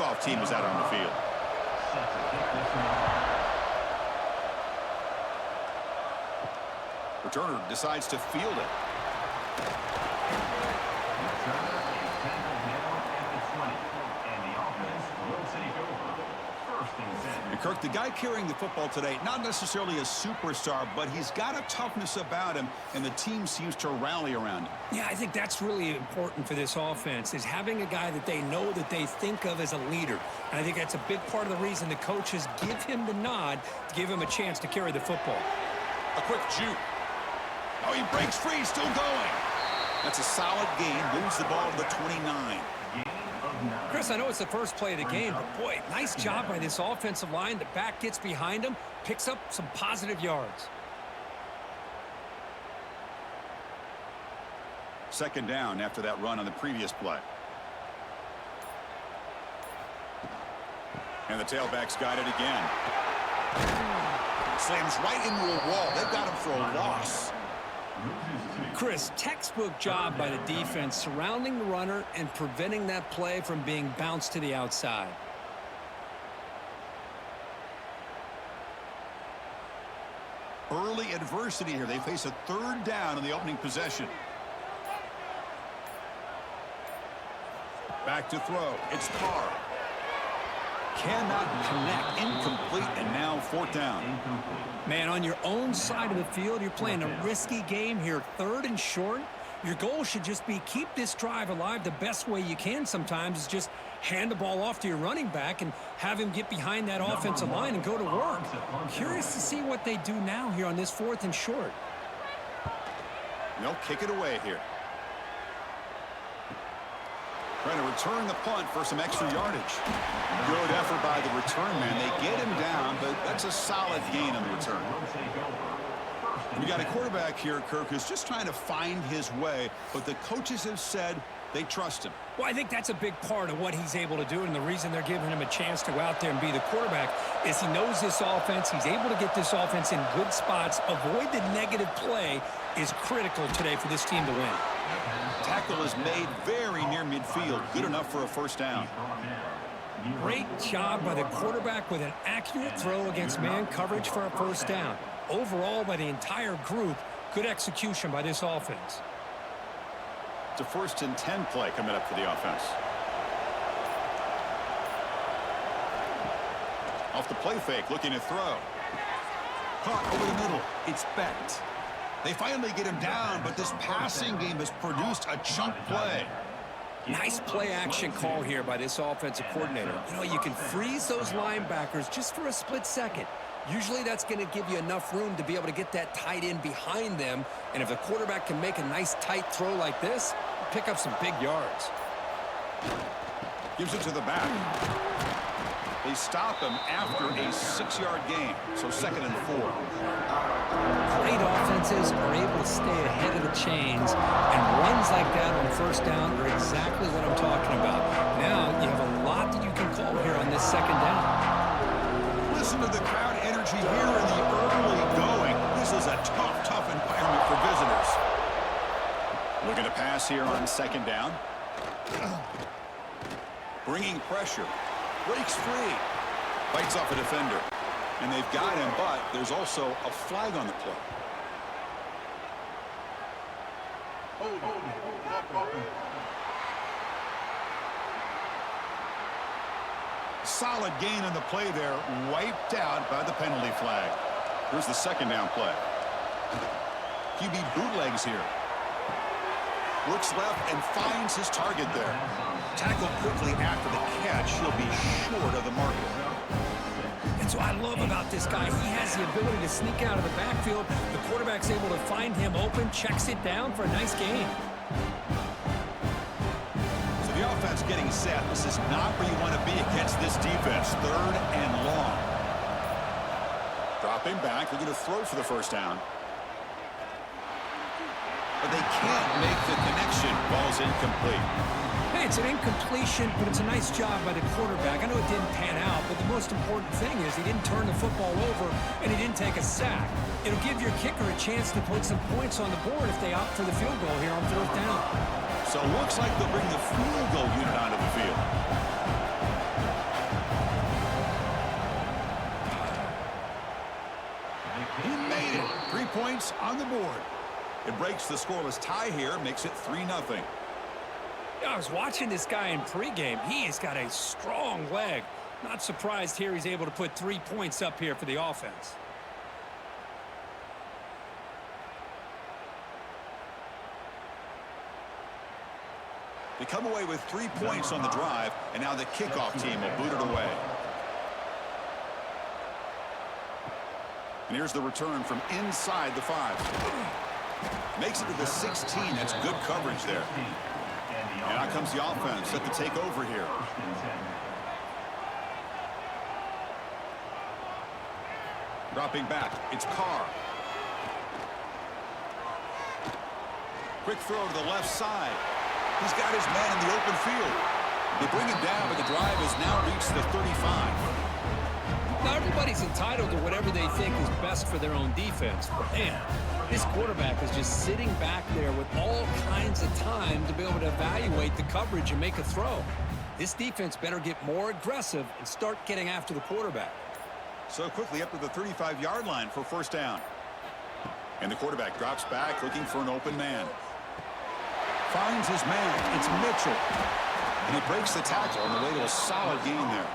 kickoff team is out on the field. Returner decides to field it. And Kirk, the guy carrying the football today, not necessarily a superstar, but he's got a toughness about him, and the team seems to rally around him. Yeah, I think that's really important for this offense, is having a guy that they know, that they think of as a leader. And I think that's a big part of the reason the coaches give him the nod to give him a chance to carry the football. A quick juke. Oh, he breaks free, still going. That's a solid gain, moves the ball to the 29. Chris, I know it's the first play of the game, but boy, nice job by this offensive line. The back gets behind him, picks up some positive yards. Second down after that run on the previous play. And the tailback's got it again. Slams right into a wall. They've got him for a loss. Chris, textbook job by the defense surrounding the runner and preventing that play from being bounced to the outside. Early adversity here. They face a third down in the opening possession. Back to throw. It's Carr. Cannot connect. Incomplete, and now fourth down. Man, on your own side of the field, you're playing a risky game here. Third and short. Your goal should just be keep this drive alive the best way you can sometimes is just hand the ball off to your running back and have him get behind that offensive line and go to work. Curious to see what they do now here on this fourth and short. They'll kick it away here. Trying to return the punt for some extra yardage. Good effort by the return man. They get him down, but that's a solid gain on the return. We got a quarterback here, Kirk, who's just trying to find his way, but the coaches have said they trust him. Well, I think that's a big part of what he's able to do, and the reason they're giving him a chance to go out there and be the quarterback is he knows this offense. He's able to get this offense in good spots. Avoid the negative play is critical today for this team to win. Tackle is made very near midfield. Good enough for a first down. Great job by the quarterback with an accurate throw against man coverage for a first down. Overall, by the entire group, good execution by this offense. It's a 1st and 10 play coming up for the offense. Off the play fake, looking to throw. Caught over the middle. It's Becht. They finally get him down, but this passing game has produced a chunk play. Nice play action call here by this offensive coordinator. You know, you can freeze those linebackers just for a split second. Usually that's going to give you enough room to be able to get that tight end behind them. And if the quarterback can make a nice tight throw like this, pick up some big yards. Gives it to the back. They stop him after a 6-yard gain. So 2nd and 4. Great offenses are able to stay ahead of the chains. And runs like that on first down are exactly what I'm talking about. Now you have a lot that you can call here on this 2nd down. Listen to the crowd energy here in the early going. This is a tough environment for visitors. Looking to pass here on 2nd down. Bringing pressure. Breaks free. Bites off a defender. And they've got him, but there's also a flag on the play. Solid gain on the play there. Wiped out by the penalty flag. Here's the 2nd down play. QB bootlegs here. Looks left and finds his target there. Tackled quickly after the catch. He'll be short of the marker. That's what I love about this guy. He has the ability to sneak out of the backfield. The quarterback's able to find him open, checks it down for a nice gain. So the offense getting set. This is not where you want to be against this defense. 3rd and long. Dropping back. They're going to throw for the first down. But they can't make the connection. Ball's incomplete. Hey, it's an incompletion, but it's a nice job by the quarterback. I know it didn't pan out, but the most important thing is he didn't turn the football over and he didn't take a sack. It'll give your kicker a chance to put some points on the board if they opt for the field goal here on 4th down. So it looks like they'll bring the field goal unit onto the field. He made it. 3 points on the board. It breaks the scoreless tie here, makes it 3-0. I was watching this guy in pregame. He has got a strong leg. Not surprised here he's able to put 3 points up here for the offense. They come away with 3 points on the drive, and now the kickoff team will boot it away. And here's the return from inside the 5. Makes it to the 16. That's good coverage there. And out comes the offense set to take over here. Dropping back, it's Carr. Quick throw to the left side. He's got his man in the open field. They bring him down, but the drive has now reached the 35. Now, everybody's entitled to whatever they think is best for their own defense. But, man, this quarterback is just sitting back there with all kinds of time to be able to evaluate the coverage and make a throw. This defense better get more aggressive and start getting after the quarterback. So quickly up to the 35-yard line for first down. And the quarterback drops back looking for an open man. Finds his man. It's Mitchell. And he breaks the tackle on the way to a solid gain there.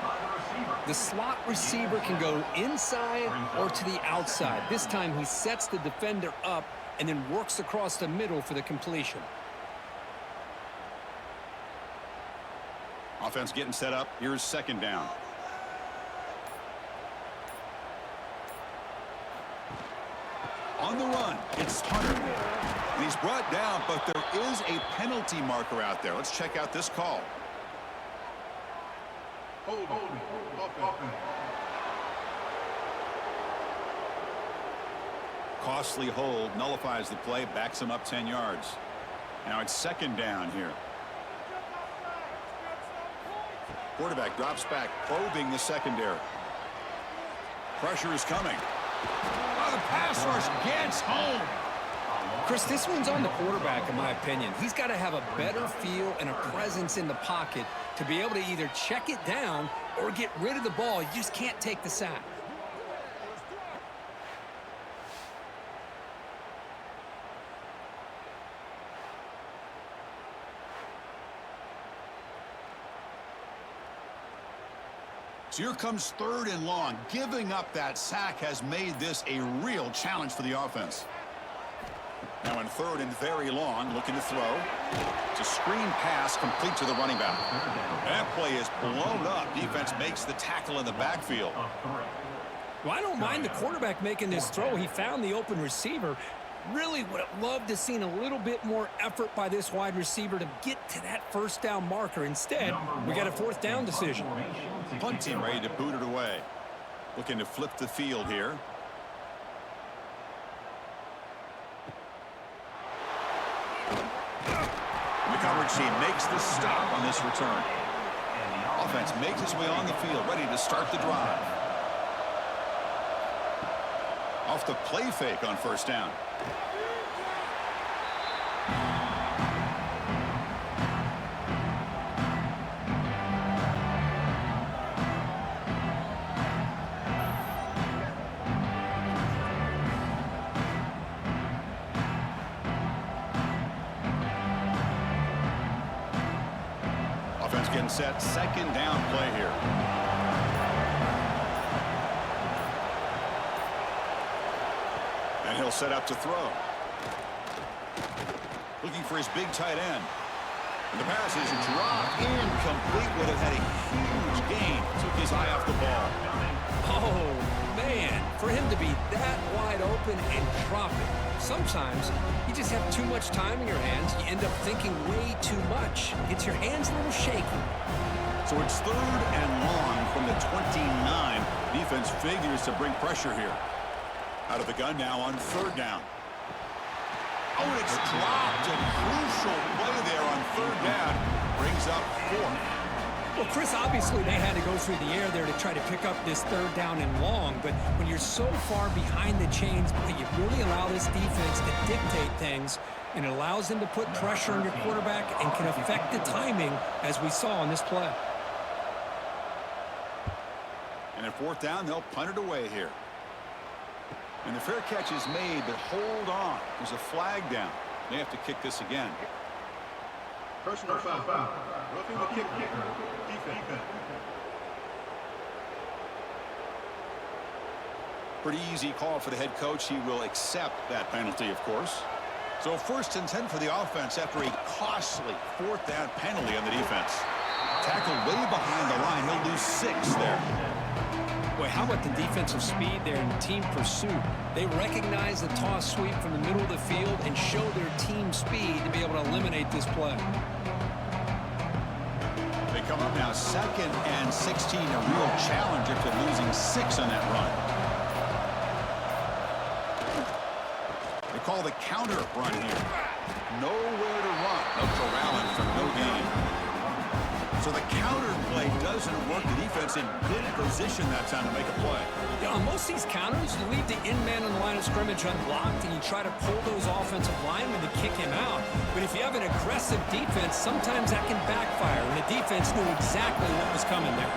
The slot receiver can go inside or to the outside. This time he sets the defender up and then works across the middle for the completion. Offense getting set up. Here's second down. On the run, it's Hunter. And he's brought down, but there is a penalty marker out there. Let's check out this call. Costly hold, nullifies the play, backs him up 10 yards. Now it's second down here. Quarterback drops back, probing the secondary. Pressure is coming. Oh, the pass rush gets home. Chris, this one's on the quarterback, in my opinion. He's got to have a better feel and a presence in the pocket to be able to either check it down or get rid of the ball. You just can't take the sack. So here comes third and long. Giving up that sack has made this a real challenge for the offense. Now in third and very long, looking to throw. It's a screen pass complete to the running back. That play is blown up. Defense makes the tackle in the backfield. Well, I don't mind the quarterback making this throw. He found the open receiver. Really would have loved to have seen a little bit more effort by this wide receiver to get to that first down marker. Instead, we got a fourth down decision. Punt team ready to boot it away. Looking to flip the field here. The coverage team makes the stop on this return. Offense makes its way on the field, ready to start the drive. Off the play fake on first down. Offense getting set, second down play here. And he'll set up to throw. Looking for his big tight end. And the pass is dropped incomplete. Would have had a huge gain. Took his eye off the ball. Oh, man. For him to be that wide open and drop it. Sometimes you just have too much time in your hands. You end up thinking way too much. Gets your hands a little shaky. So it's third and long from the 29. Defense figures to bring pressure here. Out of the gun now on third down. Oh, it's dropped. A crucial play there on third down. Brings up fourth. Well, Chris, obviously they had to go through the air there to try to pick up this third down and long, but when you're so far behind the chains, you really allow this defense to dictate things, and it allows them to put pressure on your quarterback and can affect the timing, as we saw on this play. And at 4th down, they'll punt it away here. And the fair catch is made, but hold on. There's a flag down. They have to kick this again. Personal foul. Roughing the kicker. Defense. Pretty easy call for the head coach. He will accept that penalty, of course. So 1st and 10 for the offense after a costly 4th down penalty on the defense. Tackled way behind the line. He'll lose 6 there. Boy, how about the defensive speed there in team pursuit? They recognize the toss sweep from the middle of the field and show their team speed to be able to eliminate this play. They come up now 2nd and 16, a real challenge after losing 6 on that run. They call the counter run here. Nowhere to run. No corralling from no gain. So the counter play doesn't work. The defense in good position that time to make a play. Yeah, on most of these counters, you leave the in man on the line of scrimmage unblocked, and you try to pull those offensive linemen to kick him out. But if you have an aggressive defense, sometimes that can backfire, and the defense knew exactly what was coming there.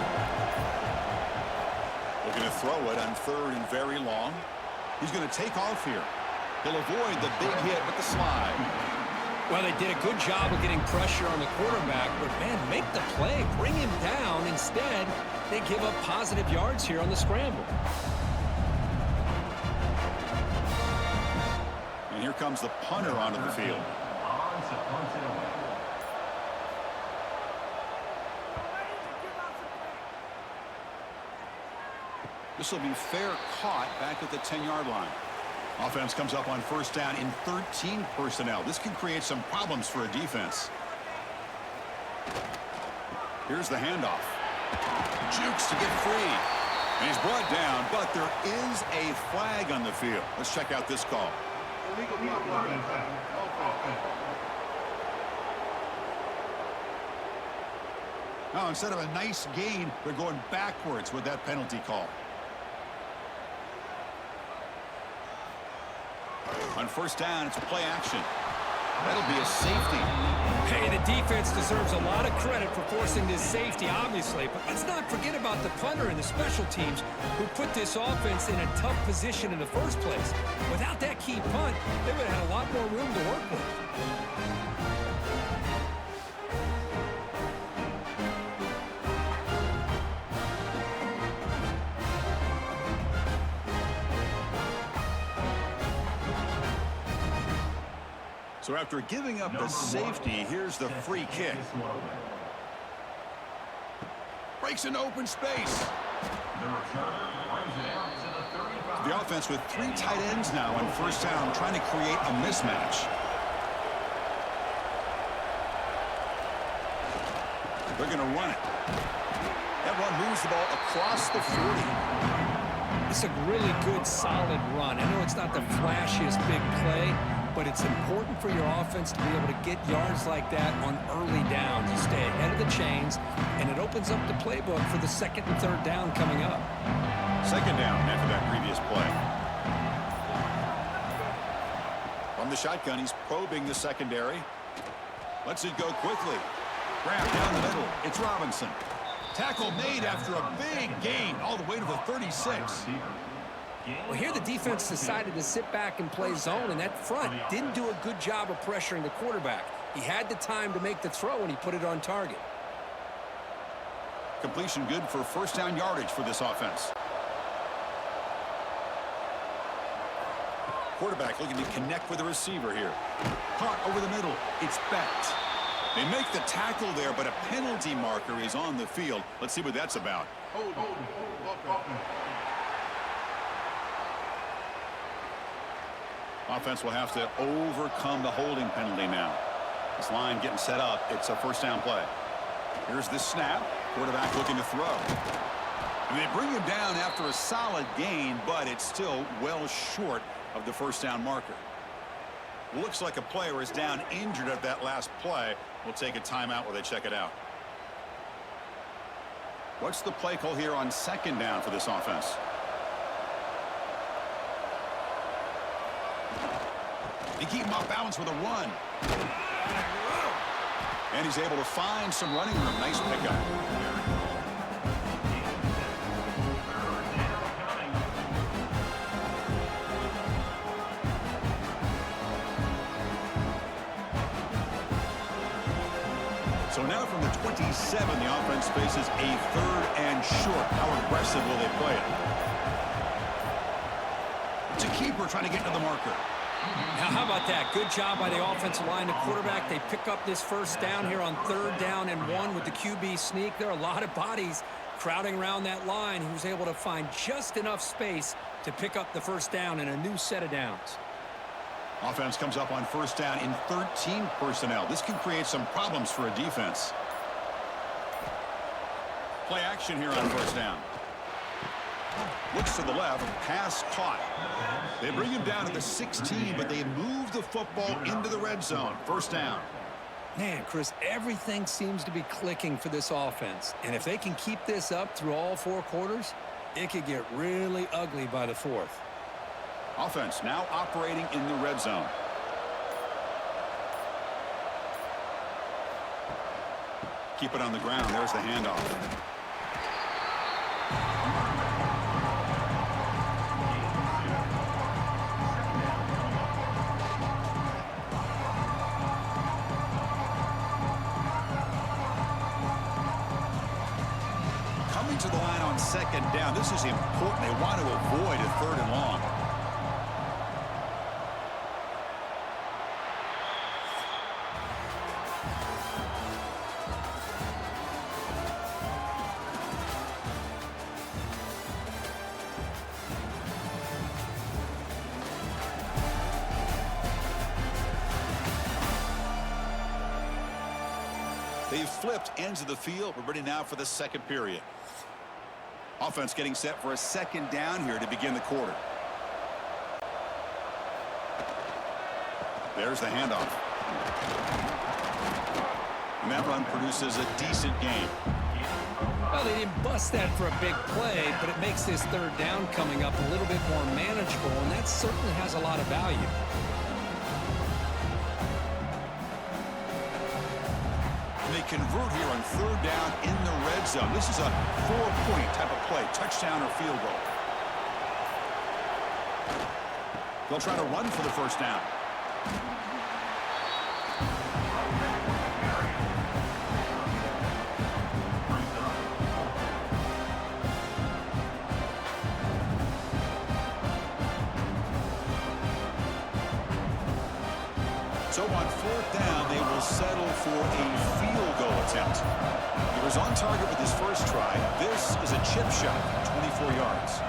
Looking to throw it on 3rd and very long. He's going to take off here. He'll avoid the big hit with the slide. Well, they did a good job of getting pressure on the quarterback, but, man, make the play. Bring him down. Instead, they give up positive yards here on the scramble. And here comes the punter onto the field. This will be fair caught back at the 10-yard line. Offense comes up on 1st down in 13 personnel. This can create some problems for a defense. Here's the handoff. Jukes to get free. And he's brought down, but there is a flag on the field. Let's check out this call. Now, instead of a nice gain, they're going backwards with that penalty call. On 1st down, it's play action. That'll be a safety. Hey, the defense deserves a lot of credit for forcing this safety, obviously. But let's not forget about the punter and the special teams who put this offense in a tough position in the first place. Without that key punt, they would have had a lot more room to work with. So after giving up the safety, here's the free kick. Breaks into open space. The offense with 3 tight ends now on 1st down, trying to create a mismatch. They're going to run it. That one moves the ball across the 40. It's a really good, solid run. I know it's not the flashiest big play, but it's important for your offense to be able to get yards like that on early downs. You stay ahead of the chains, and it opens up the playbook for the 2nd and 3rd down coming up. 2nd down after that previous play. From the shotgun, he's probing the secondary. Lets it go quickly. Grab down the middle. It's Robinson. Tackle made after a big gain all the way to the 36. Well, here the defense decided to sit back and play zone, and that front didn't do a good job of pressuring the quarterback. He had the time to make the throw, and he put it on target. Completion good for 1st down yardage for this offense. Quarterback looking to connect with the receiver here. Caught over the middle. It's Bett. They make the tackle there, but a penalty marker is on the field. Let's see what that's about. Offense will have to overcome the holding penalty now. This line getting set up. It's a 1st down play. Here's the snap. Quarterback looking to throw. And they bring him down after a solid gain, but it's still well short of the 1st down marker. Looks like a player is down injured at that last play. We'll take a timeout while they check it out. What's the play call here on second down for this offense? They keep him off balance with a run. And he's able to find some running room. Nice pickup. So now from the 27, the offense faces a 3rd and short. How aggressive will they play it? It's a keeper trying to get to the marker. Now, how about that? Good job by the offensive line. The quarterback, they pick up this first down here on 3rd down and 1 with the QB sneak. There are a lot of bodies crowding around that line. He was able to find just enough space to pick up the first down and a new set of downs. Offense comes up on first down in 13 personnel. This can create some problems for a defense. Play action here on first down. Looks to the left, pass caught. They bring him down to the 16, but they move the football into the red zone. First down. Man, Chris, everything seems to be clicking for this offense. And if they can keep this up through all 4 quarters, it could get really ugly by the 4th. Offense now operating in the red zone. Keep it on the ground. There's the handoff. Coming to the line on second down. This is important. They want to avoid a 3rd and long. They've flipped ends of the field. We're ready now for the second period. Offense getting set for a second down here to begin the quarter. There's the handoff. And that run produces a decent gain. Well, they didn't bust that for a big play, but it makes this 3rd down coming up a little bit more manageable, and that certainly has a lot of value. They convert here on 3rd down in the red zone. This is a 4-point type of play, touchdown or field goal. They'll try to run for the first down. So on 4th down, they will settle for a field goal attempt. He was on target with his first try. This is a chip shot, 24 yards.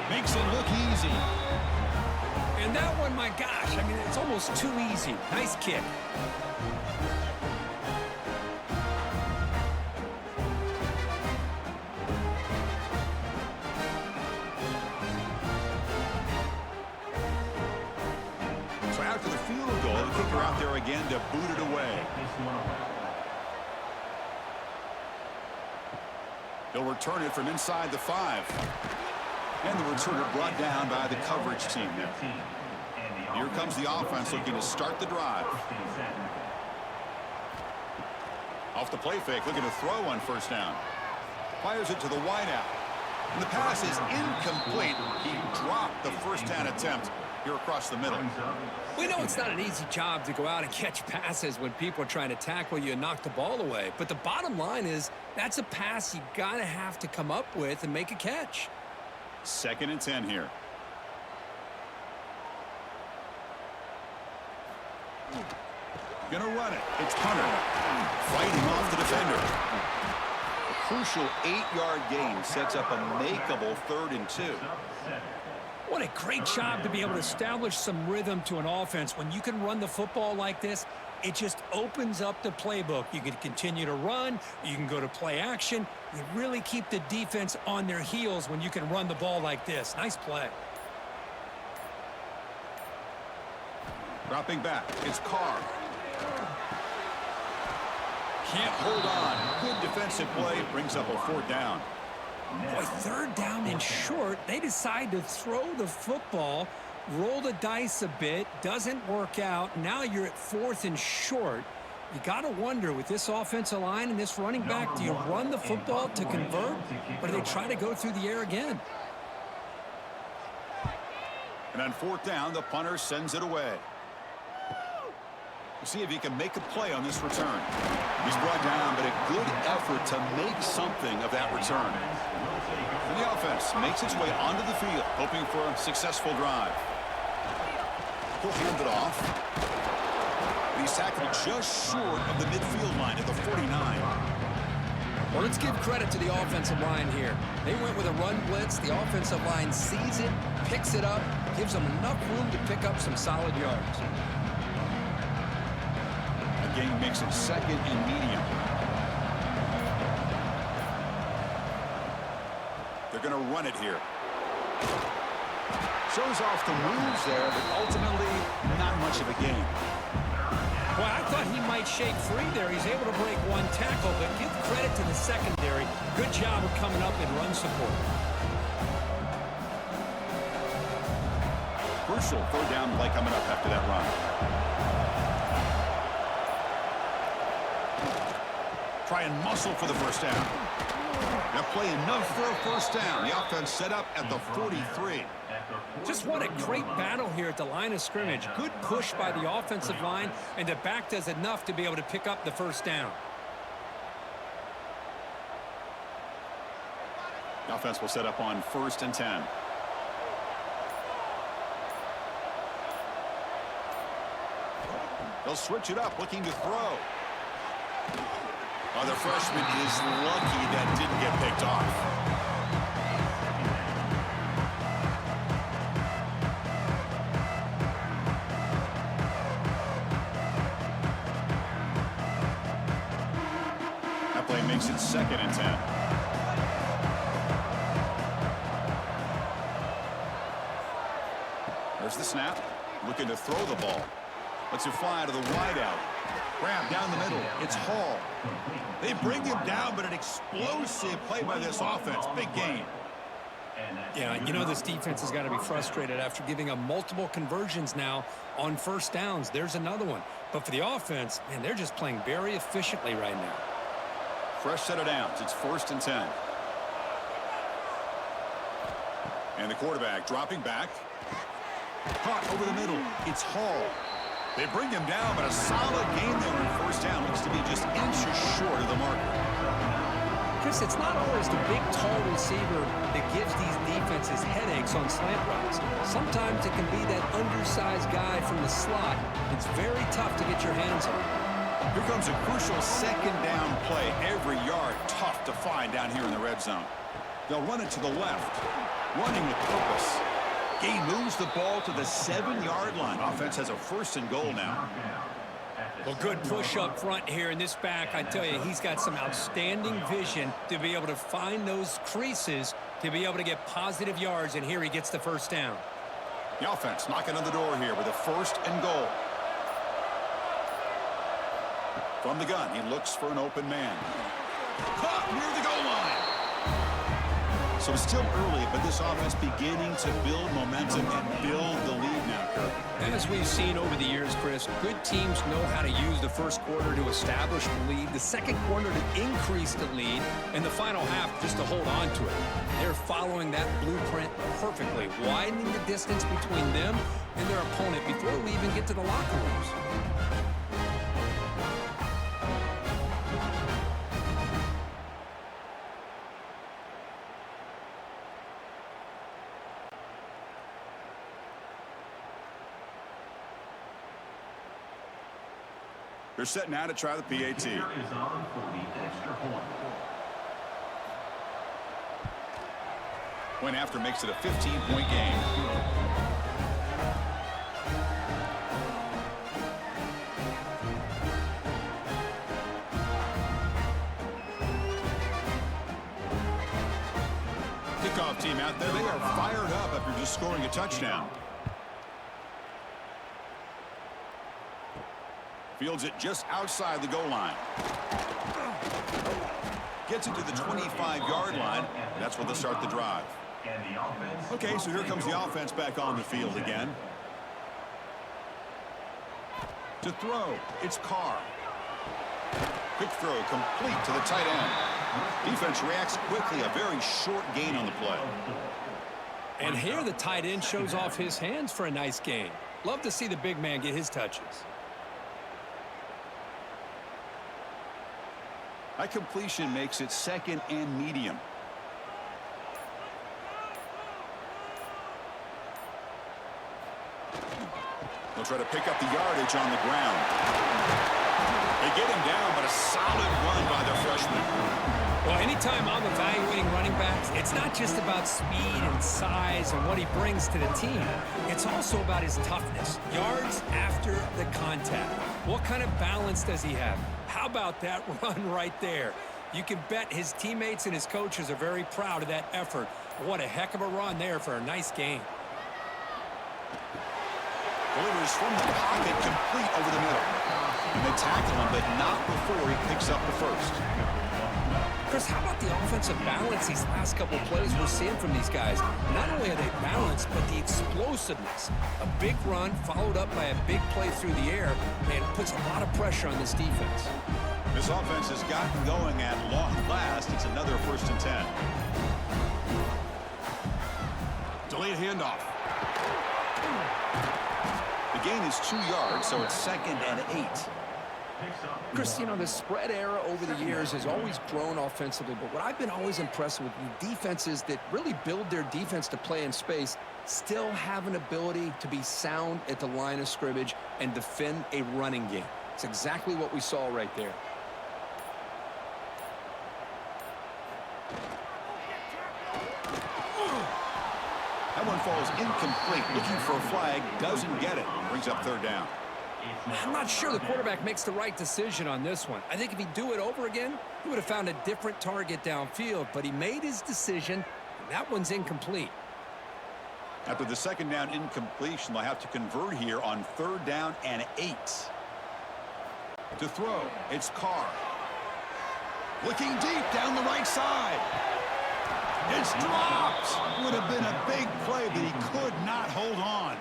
Makes it look easy. And that one, my gosh, I mean, it's almost too easy. Nice kick. Out there again to boot it away. They'll return it from inside the 5. And the returner brought down by the coverage team there. Here comes the offense looking to start the drive. Off the play fake, looking to throw on first down. Fires it to the wideout. And the pass is incomplete. He dropped the first down attempt here across the middle. We know it's not an easy job to go out and catch passes when people are trying to tackle you and knock the ball away. But the bottom line is that's a pass you gotta have to come up with and make a catch. 2nd and 10 here. Gonna run it. It's Hunter fighting off the defender. A crucial 8-yard gain sets up a makeable 3rd and 2. What a great job to be able to establish some rhythm to an offense. When you can run the football like this, it just opens up the playbook. You can continue to run. You can go to play action. You really keep the defense on their heels when you can run the ball like this. Nice play. Dropping back, it's Carr. Can't hold on. Good defensive play. Brings up a 4th down. Boy, 3rd down and short. They decide to throw the football, roll the dice a bit. Doesn't work out. Now you're at 4th and short. You got to wonder, with this offensive line and this running back, do you run the football to convert, or do they try to go through the air again? And on 4th down, the punter sends it away. We'll see if he can make a play on this return. He's brought down, but a good effort to make something of that return. And the offense makes its way onto the field, hoping for a successful drive. He'll hand it off. He's tackled just short of the midfield line at the 49. Well, let's give credit to the offensive line here. They went with a run blitz. The offensive line sees it, picks it up, gives them enough room to pick up some solid yards. A gain makes it 2nd and medium. They're going to run it here. Shows off the moves there, but ultimately not much of a gain. Well, I thought he might shake free there. He's able to break 1 tackle, but give credit to the secondary. Good job of coming up and run support. Crucial 3rd down play coming up after that run. Try and muscle for the 1st down. That play enough for a 1st down. The offense set up at the 43. Just what a great battle here at the line of scrimmage. Good push by the offensive line, and the back does enough to be able to pick up the 1st down. The offense will set up on 1st and 10. They'll switch it up, looking to throw. Oh, the freshman is lucky that didn't get picked off. Makes it 2nd and 10. There's the snap. Looking to throw the ball. Lets it fly to the wideout. Grab down the middle. It's Hall. They bring him down, but an explosive play by this offense. Big gain. Yeah, you know this defense has got to be frustrated after giving up multiple conversions now on 1st downs. There's another one. But for the offense, man, they're just playing very efficiently right now. Fresh set of downs. It's 1st and 10. And the quarterback dropping back. Caught over the middle. It's Hall. They bring him down, but a solid gain there on 1st down. Looks to be just inches short of the marker. Chris, it's not always the big, tall receiver that gives these defenses headaches on slant routes. Sometimes it can be that undersized guy from the slot. It's very tough to get your hands on. Here comes a crucial 2nd down play. Every yard tough to find down here in the red zone. They'll run it to the left. Running with purpose. Gain moves the ball to the 7-yard line. Offense has a 1st and goal now. Well, good push up front here in this back. I tell you, he's got some outstanding vision to be able to find those creases to be able to get positive yards, and here he gets the 1st down. The offense knocking on the door here with a 1st and goal. From the gun, he looks for an open man. Caught near the goal line. So it's still early, but this offense beginning to build momentum and build the lead now, Kirk. As we've seen over the years, Chris, good teams know how to use the 1st quarter to establish the lead, the 2nd quarter to increase the lead, and the final half just to hold on to it. They're following that blueprint perfectly, widening the distance between them and their opponent before we even get to the locker rooms. They're set now to try the PAT. Point after makes it a 15-point game. Kickoff team out there. They are fired up after just scoring a touchdown. Fields it just outside the goal line. Gets it to the 25-yard line. That's where they'll start the drive. Okay, so here comes the offense back on the field again. To throw, it's Carr. Quick throw, complete to the tight end. Defense reacts quickly, a very short gain on the play. And here the tight end shows off his hands for a nice gain. Love to see the big man get his touches. That completion makes it second and medium. They'll try to pick up the yardage on the ground. They get him down, but a solid run by the freshman. Well, anytime I'm evaluating running backs, it's not just about speed and size and what he brings to the team. It's also about his toughness. Yards after the contact. What kind of balance does he have? How about that run right there? You can bet his teammates and his coaches are very proud of that effort. What a heck of a run there for a nice gain. Delivers from the pocket, complete over the middle. And they tackle him, but not before he picks up the first. Chris, how about the offensive balance these last couple of plays we're seeing from these guys? Not only are they balanced, but the explosiveness. A big run followed up by a big play through the air, man, it puts a lot of pressure on this defense. This offense has gotten going at long last. It's another 1st and 10. Delayed handoff. The gain is 2 yards, so it's 2nd and 8. Chris, you know, the spread era over the years has always grown offensively, but what I've been always impressed with the defenses that really build their defense to play in space still have an ability to be sound at the line of scrimmage and defend a running game. It's exactly what we saw right there. That one falls incomplete. Looking for a flag, doesn't get it. Brings up 3rd down. I'm not sure the quarterback makes the right decision on this one. I think if he'd do it over again, he would have found a different target downfield, but he made his decision, and that one's incomplete. After the 2nd down incompletion, they'll have to convert here on 3rd down and 8. To throw, it's Carr. Looking deep down the right side. It's dropped. Would have been a big play, but he could not hold on.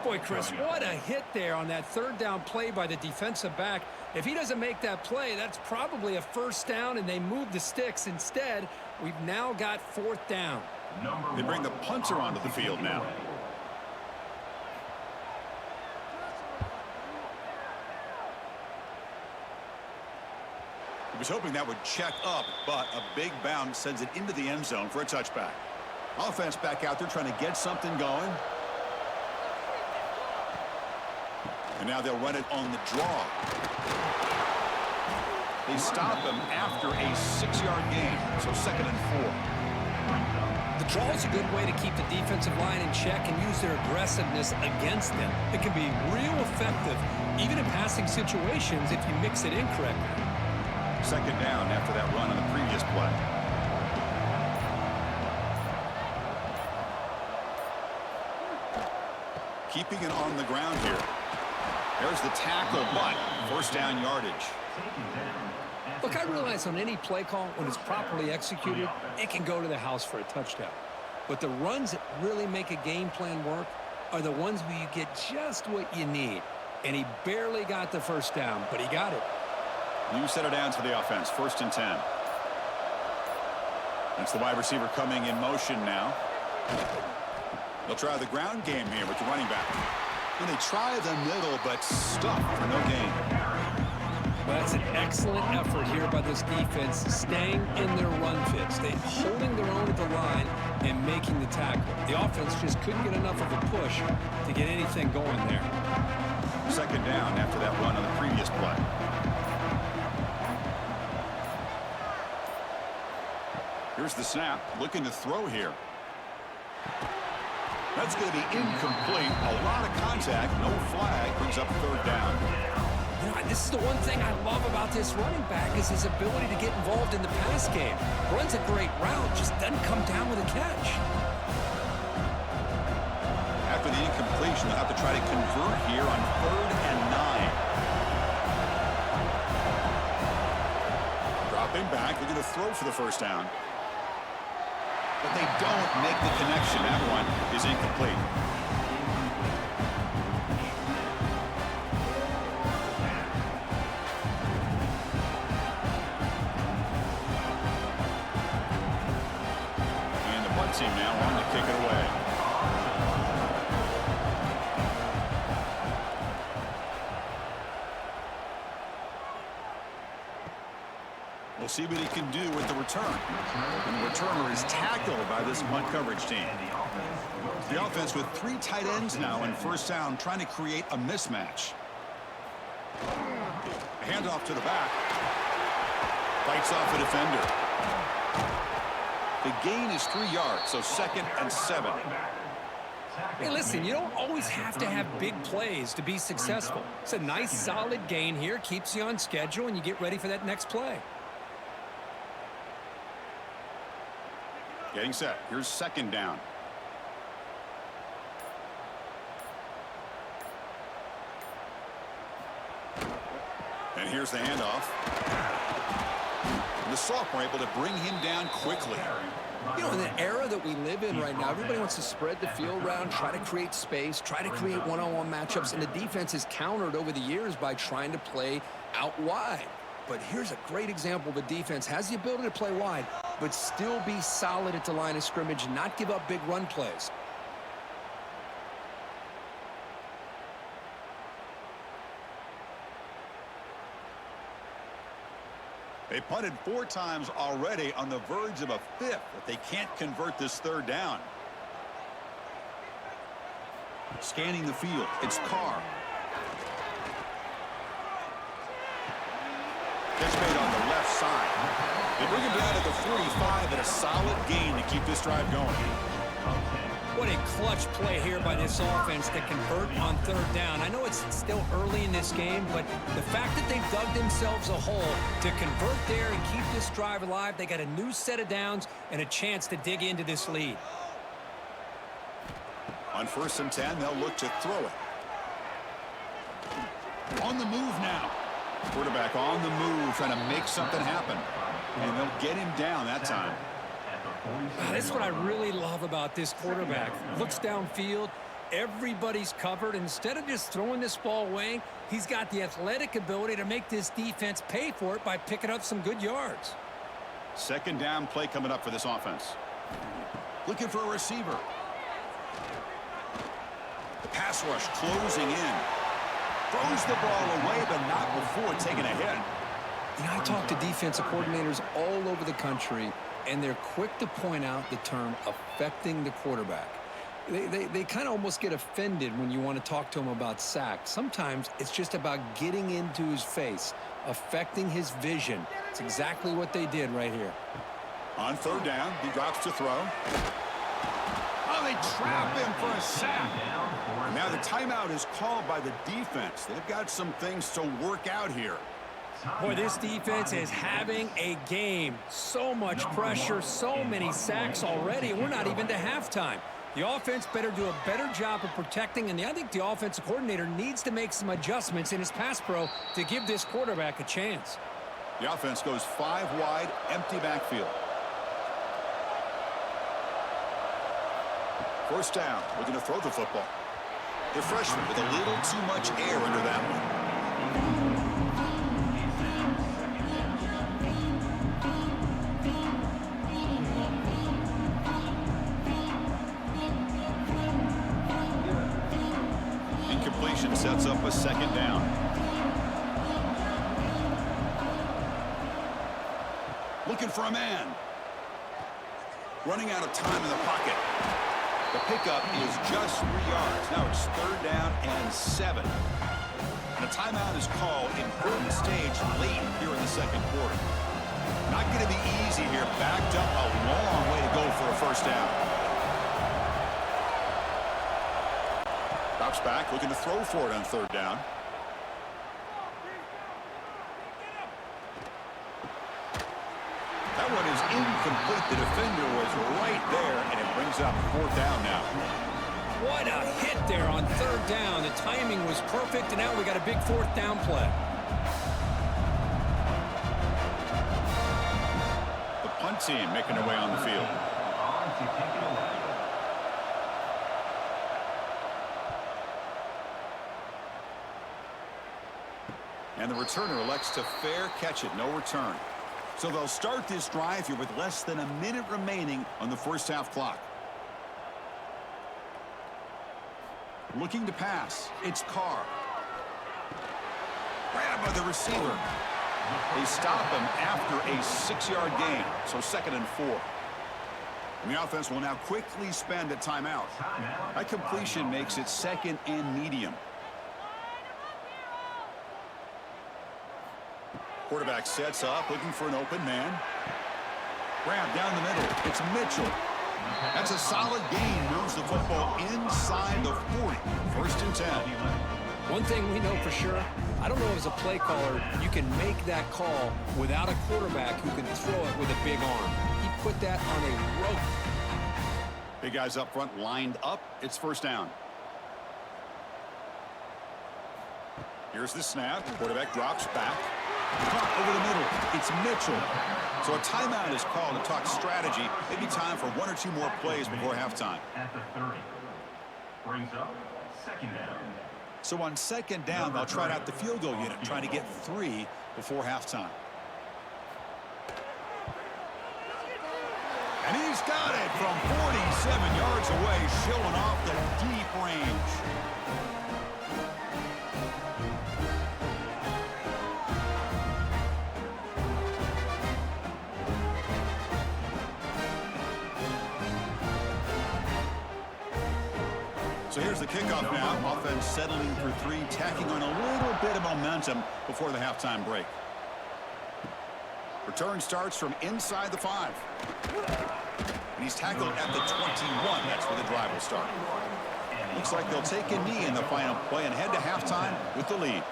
Boy, Chris, what a hit there on that 3rd down play by the defensive back. If he doesn't make that play, that's probably a 1st down, and they move the sticks. Instead, we've now got 4th down. They bring the punter onto the field now. He was hoping that would check up, but a big bounce sends it into the end zone for a touchback. Offense back out there trying to get something going. And now they'll run it on the draw. They stop him after a 6-yard gain, so 2nd and 4. The draw is a good way to keep the defensive line in check and use their aggressiveness against them. It can be real effective, even in passing situations, if you mix it incorrectly. 2nd down after that run on the previous play. Keeping it on the ground here. There's the tackle, but 1st down yardage. Look, I realize on any play call, when it's properly executed, it can go to the house for a touchdown. But the runs that really make a game plan work are the ones where you get just what you need. And he barely got the 1st down, but he got it. New set of downs for the offense, 1st and 10. That's the wide receiver coming in motion now. They'll try the ground game here with the running back. And they try the middle, but stuck for no gain. Well, that's an excellent effort here by this defense, staying in their run fits. They're holding their own at the line and making the tackle. The offense just couldn't get enough of a push to get anything going there. 2nd down after that run on the previous play. Here's the snap, looking to throw here. That's going to be incomplete. A lot of contact, no flag, brings up 3rd down. You know, this is the one thing I love about this running back is his ability to get involved in the pass game. Runs a great route, just doesn't come down with a catch. After the incompletion, they'll have to try to convert here on 3rd and 9. Stepping back, they're going to throw for the first down. But they don't make the connection. That one is incomplete. And the punt team now wanting to kick it away. We'll see what he can do with the return. And the returner is tackled by this punt coverage team. The offense with 3 tight ends now in first down, trying to create a mismatch. A handoff to the back. Fights off a defender. The gain is 3 yards, so 2nd and 7. Hey, listen, you don't always have to have big plays to be successful. It's a nice, solid gain here, keeps you on schedule, and you get ready for that next play. Getting set. Here's 2nd down. And here's the handoff. And the sophomore able to bring him down quickly. You know, in the era that we live in right now, everybody wants to spread the field around, try to create space, try to create one-on-one matchups, and the defense is countered over the years by trying to play out wide. But here's a great example. The defense has the ability to play wide, but still be solid at the line of scrimmage and not give up big run plays. They punted 4 times already, on the verge of a 5th if they can't convert this 3rd down. Scanning the field, it's Carr. Catch made on the left side. They bring him down at the 45 and a solid gain to keep this drive going. What a clutch play here by this offense to convert on 3rd down. I know it's still early in this game, but the fact that they've dug themselves a hole to convert there and keep this drive alive, they got a new set of downs and a chance to dig into this lead. On 1st and 10, they'll look to throw it. On the move now. Quarterback on the move, trying to make something happen. And they'll get him down that time. That's what I really love about this quarterback. Looks downfield, everybody's covered. Instead of just throwing this ball away, he's got the athletic ability to make this defense pay for it by picking up some good yards. 2nd down play coming up for this offense. Looking for a receiver. The pass rush closing in. Throws the ball away, but not before taking a hit. You know, I talk to defensive coordinators all over the country, and they're quick to point out the term affecting the quarterback. They kind of almost get offended when you want to talk to them about sacks. Sometimes it's just about getting into his face, affecting his vision. It's exactly what they did right here. On 3rd down, he drops to throw. Oh, they trap him for a sack. Now the timeout is called by the defense. They've got some things to work out here. Boy, this defense is having a game. So much pressure, so many sacks already. We're not even to halftime. The offense better do a better job of protecting, and I think the offensive coordinator needs to make some adjustments in his pass pro to give this quarterback a chance. The offense goes 5 wide, empty backfield. 1st down, looking to throw the football. The freshman with a little too much air under that one. Incompletion sets up a 2nd down. Looking for a man. Running out of time in the pocket. The pickup is just 3 yards. Now it's 3rd down and 7. And a timeout is called. Important stage late here in the 2nd quarter. Not going to be easy here. Backed up a long way to go for a 1st down. Drops back, looking to throw for it on 3rd down. That one is incomplete. The defender was right there, and it brings up 4th down now. What a hit there on 3rd down. The timing was perfect, and now we got a big 4th down play. punt team making their way on the field. And the returner elects to fair catch it. No return. So they'll start this drive here with less than a minute remaining on the first half clock. Looking to pass. It's Carr. Grabbed by the receiver. They stop him after a 6-yard gain. So 2nd and 4. And the offense will now quickly spend a timeout. That completion makes it 2nd and medium. Quarterback sets up, looking for an open man. Grab down the middle. It's Mitchell. That's a solid gain. Moves the football inside the 40. 1st and 10. One thing we know for sure, I don't know as a play caller, you can make that call without a quarterback who can throw it with a big arm. He put that on a rope. Big guys up front lined up. It's 1st down. Here's the snap. Quarterback drops back. Caught over the middle. It's Mitchell. So a timeout is called to talk strategy. Maybe time for 1 or 2 more plays before halftime. At the 30. Brings up 2nd down. So on 2nd down, they'll try out the field goal unit, trying to get 3 before halftime. And he's got it from 47 yards away, showing off the deep range. So here's the kickoff now. Offense settling for 3, tacking on a little bit of momentum before the halftime break. Return starts from inside the 5. And he's tackled at the 21. That's where the drive will start. Looks like they'll take a knee in the final play and head to halftime with the lead.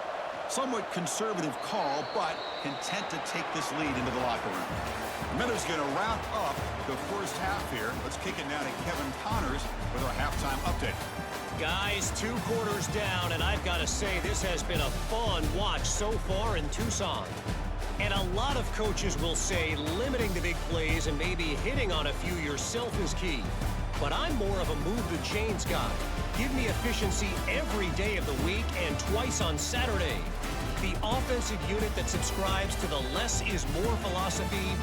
Somewhat conservative call, but content to take this lead into the locker room. Miller's going to wrap up the first half here. Let's kick it now to Kevin Connors with our halftime update. Guys, 2 quarters down, and I've got to say this has been a fun watch so far in Tucson. And a lot of coaches will say limiting the big plays and maybe hitting on a few yourself is key. But I'm more of a move the chains guy. Give me efficiency every day of the week and twice on Saturday. The offensive unit that subscribes to the less is more philosophy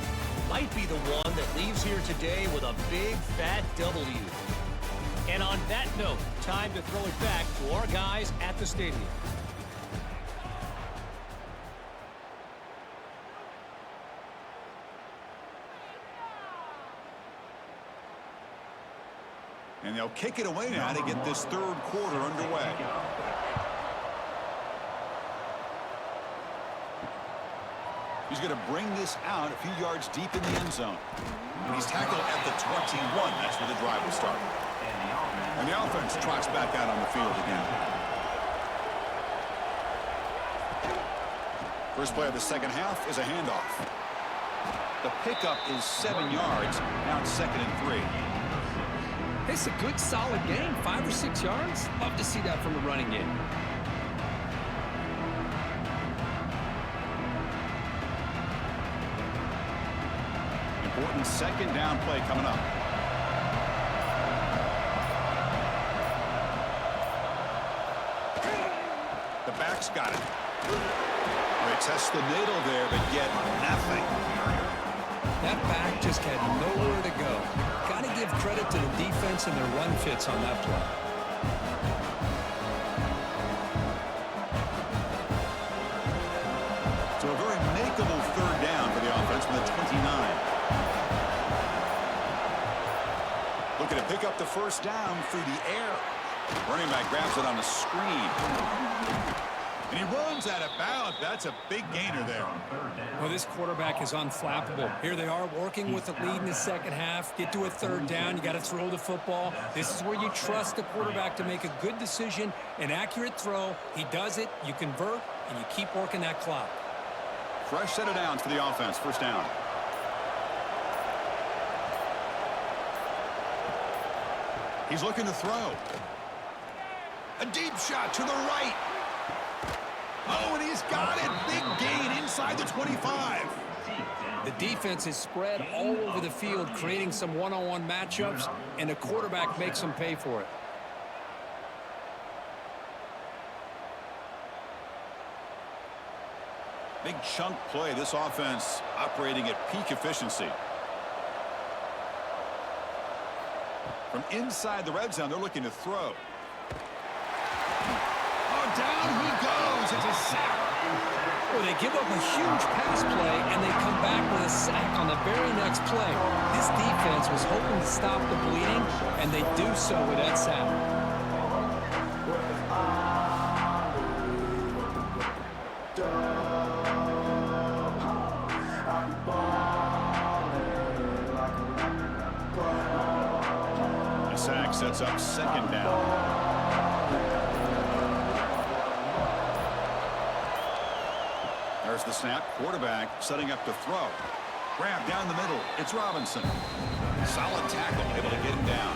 might be the one that leaves here today with a big fat W. And on that note, time to throw it back to our guys at the stadium. And they'll kick it away now to get this 3rd quarter underway. He's going to bring this out a few yards deep in the end zone. And he's tackled at the 21. That's where the drive will start. And the offense trots back out on the field again. First play of the 2nd half is a handoff. The pickup is 7 yards. Now it's 2nd and 3. It's a good, solid game. 5 or 6 yards. Love to see that from the running game. Important 2nd down play coming up. The back's got it. They test the middle there, but get nothing. That back just had nowhere to go. Got to give credit to the defense and their run fits on that play. So a very makeable 3rd down for the offense from the 29. Looking to pick up the 1st down through the air. Running back grabs it on the screen. And he runs out of bounds. That's a big gainer there. Well, this quarterback is unflappable. Here they are working with the lead in the 2nd half. Get to a 3rd down. You got to throw the football. This is where you trust the quarterback to make a good decision, an accurate throw. He does it. You convert, and you keep working that clock. Fresh set of downs for the offense. 1st down. He's looking to throw. A deep shot to the right. Oh, and he's got it. Big gain inside the 25. The defense is spread all over the field, creating some one-on-one matchups, and the quarterback makes them pay for it. Big chunk play. This offense operating at peak efficiency. From inside the red zone, they're looking to throw. Oh, down he goes. It's a sack. Well, they give up a huge pass play, and they come back with a sack on the very next play. This defense was hoping to stop the bleeding, and they do so with that sack. The sack sets up second down. There's the snap. Quarterback setting up to throw. Grab down the middle. It's Robinson. Solid tackle. Able to get him down.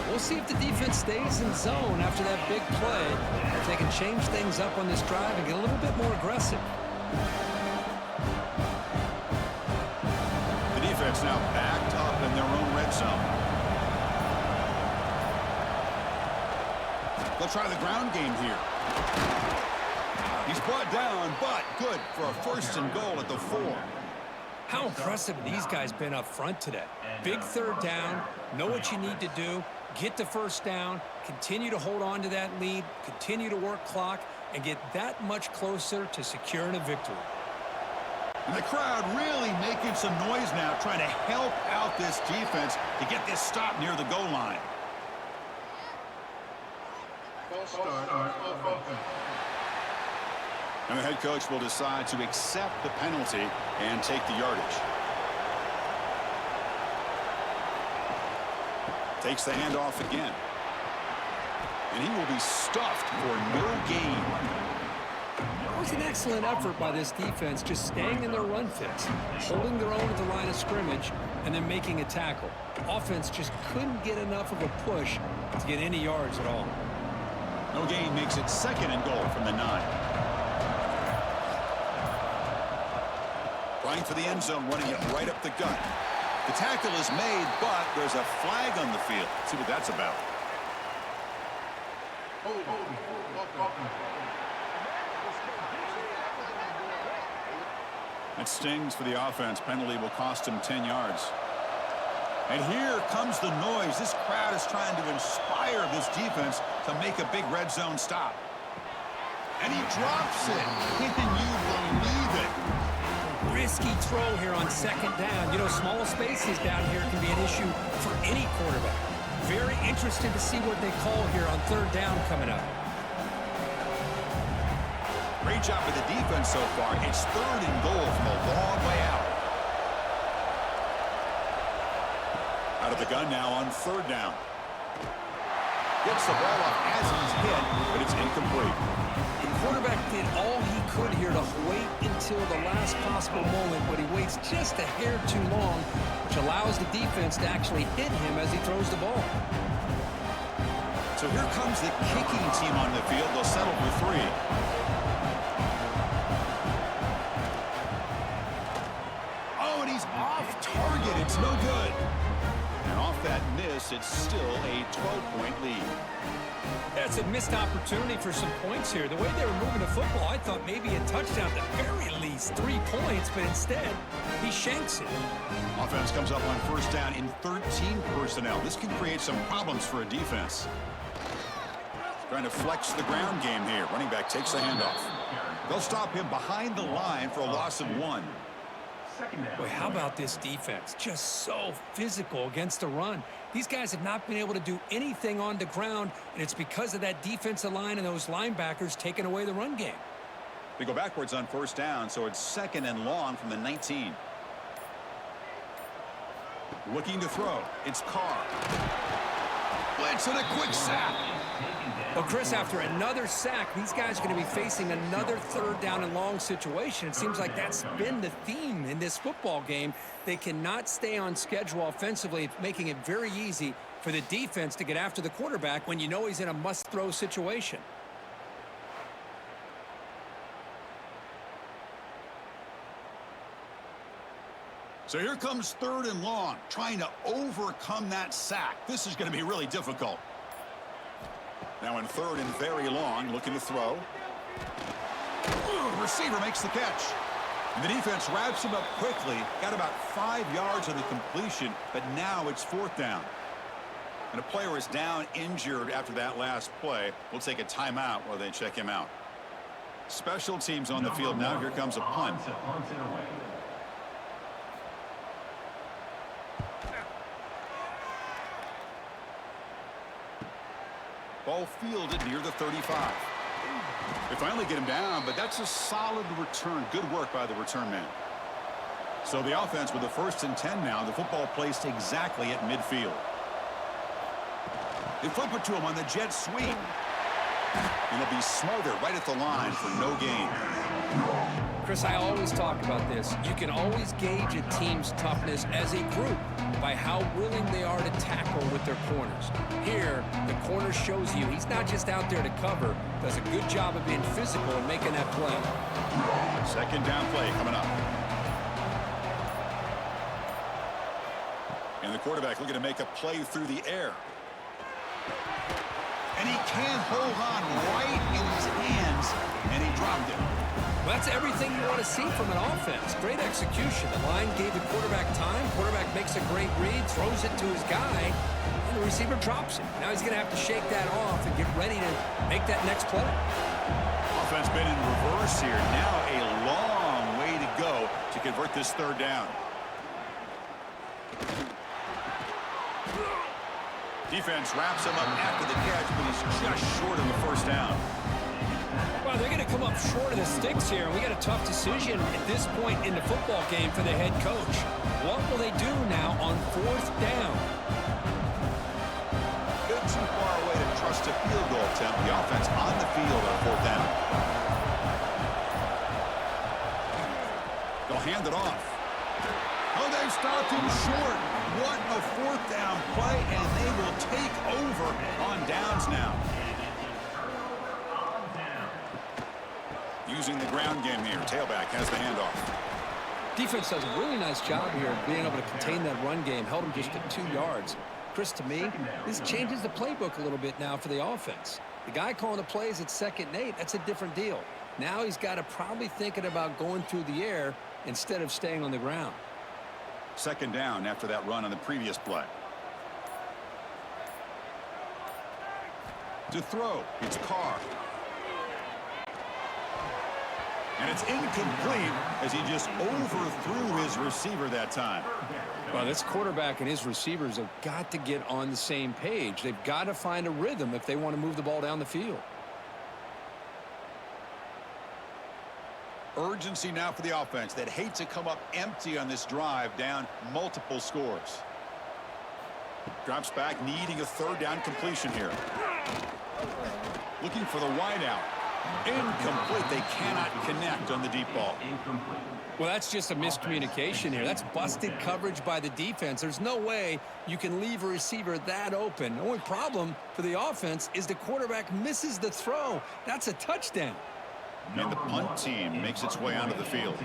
We'll see if the defense stays in zone after that big play, if they can change things up on this drive and get a little bit more aggressive. The defense now backed up in their own red zone. They'll try the ground game here. He's brought down, but good for a first and goal at the 4. How impressive have these guys been up front today? Big third down, know what you need to do, get the first down, continue to hold on to that lead, continue to work clock, and get that much closer to securing a victory. And the crowd really making some noise now, trying to help out this defense to get this stop near the goal line. And the head coach will decide to accept the penalty and take the yardage. Takes the handoff again. And he will be stuffed for no gain. It was an excellent effort by this defense, just staying in their run fix, holding their own at the line of scrimmage, and then making a tackle. Offense just couldn't get enough of a push to get any yards at all. No gain makes it second and goal from the 9. Trying for the end zone, running it right up the gut. The tackle is made, but there's a flag on the field. Let's see what that's about. That stings for the offense. Penalty will cost him 10 yards. And here comes the noise. This crowd is trying to inspire this defense to make a big red zone stop. And he drops it. Can you believe it? Risky throw here on second down. You know, small spaces down here can be an issue for any quarterback. Very interested to see what they call here on third down coming up. Great job by the defense so far. It's third and goal from a long way out. Out of the gun now on third down. Gets the ball off as he's hit, but it's incomplete. The quarterback did all he could here to wait until the last possible moment, but he waits just a hair too long, which allows the defense to actually hit him as he throws the ball. So here comes the kicking team on the field. They'll settle for 3. Oh, and he's off target. It's no good. And off that miss, it's still a 12-point lead. That's a missed opportunity for some points here. The way they were moving the football, I thought maybe a touchdown, at the very least 3 points, but instead, he shanks it. Offense comes up on first down in 13 personnel. This can create some problems for a defense. Trying to flex the ground game here. Running back takes the handoff. They'll stop him behind the line for a loss of 1. Boy, how about this defense? Just so physical against the run. These guys have not been able to do anything on the ground, and it's because of that defensive line and those linebackers taking away the run game. They go backwards on first down, so it's second and long from the 19. Looking to throw. It's Carr. Blitz and a quick sack. Well, Chris, after another sack, these guys are going to be facing another third down and long situation. It seems like that's been the theme in this football game. They cannot stay on schedule offensively, making it very easy for the defense to get after the quarterback when you know he's in a must-throw situation. So here comes 3rd and long, trying to overcome that sack. This is going to be really difficult. Now in 3rd and very long, looking to throw. Receiver makes the catch. And the defense wraps him up quickly. Got about 5 yards on the completion, but now it's 4th down. And a player is down injured after that last play. We'll take a timeout while they check him out. Special teams on the field now. Here comes a punt. Ball fielded near the 35. They finally get him down, but that's a solid return. Good work by the return man. So the offense with the 1st and 10 now. The football placed exactly at midfield. They flip it to him on the jet sweep. And he'll be smothered right at the line for no gain. Chris, I always talk about this. You can always gauge a team's toughness as a group by how willing they are to tackle with their corners. Here, the corner shows you he's not just out there to cover, does a good job of being physical and making that play. 2nd down play coming up. And the quarterback looking to make a play through the air. And he can't hold on right in his hands, and he dropped it. Well, that's everything you want to see from an offense. Great execution. The line gave the quarterback time. Quarterback makes a great read, throws it to his guy, and the receiver drops it. Now he's going to have to shake that off and get ready to make that next play. Offense been in reverse here. Now a long way to go to convert this 3rd down. Defense wraps him up after the catch, but he's just short of the 1st down. Well, they're going to come up short of the sticks here, and we got a tough decision at this point in the football game for the head coach. What will they do now on 4th down? Bit too far away to trust a field goal attempt. The offense on the field on 4th down. They'll hand it off. Oh, they stopped him short. What a 4th down play, and they will take over on downs now. Using the ground game here. Tailback has the handoff. Defense does a really nice job here of being able to contain that run game. Held him just at 2 yards. Chris, to me, this changes the playbook a little bit now for the offense. The guy calling the plays at 2nd and 8, that's a different deal. Now he's got to probably thinking about going through the air instead of staying on the ground. 2nd down after that run on the previous play. To throw, it's Carr. And it's incomplete as he just overthrew his receiver that time. Well, this quarterback and his receivers have got to get on the same page. They've got to find a rhythm if they want to move the ball down the field. Urgency now for the offense that hates to come up empty on this drive, down multiple scores. Drops back, needing a 3rd down completion here. Looking for the wideout. Incomplete. They cannot connect on the deep ball. Well, that's just a miscommunication here. That's busted coverage by the defense. There's no way you can leave a receiver that open. The only problem for the offense is the quarterback misses the throw. That's a touchdown. And the punt team makes its way onto the field.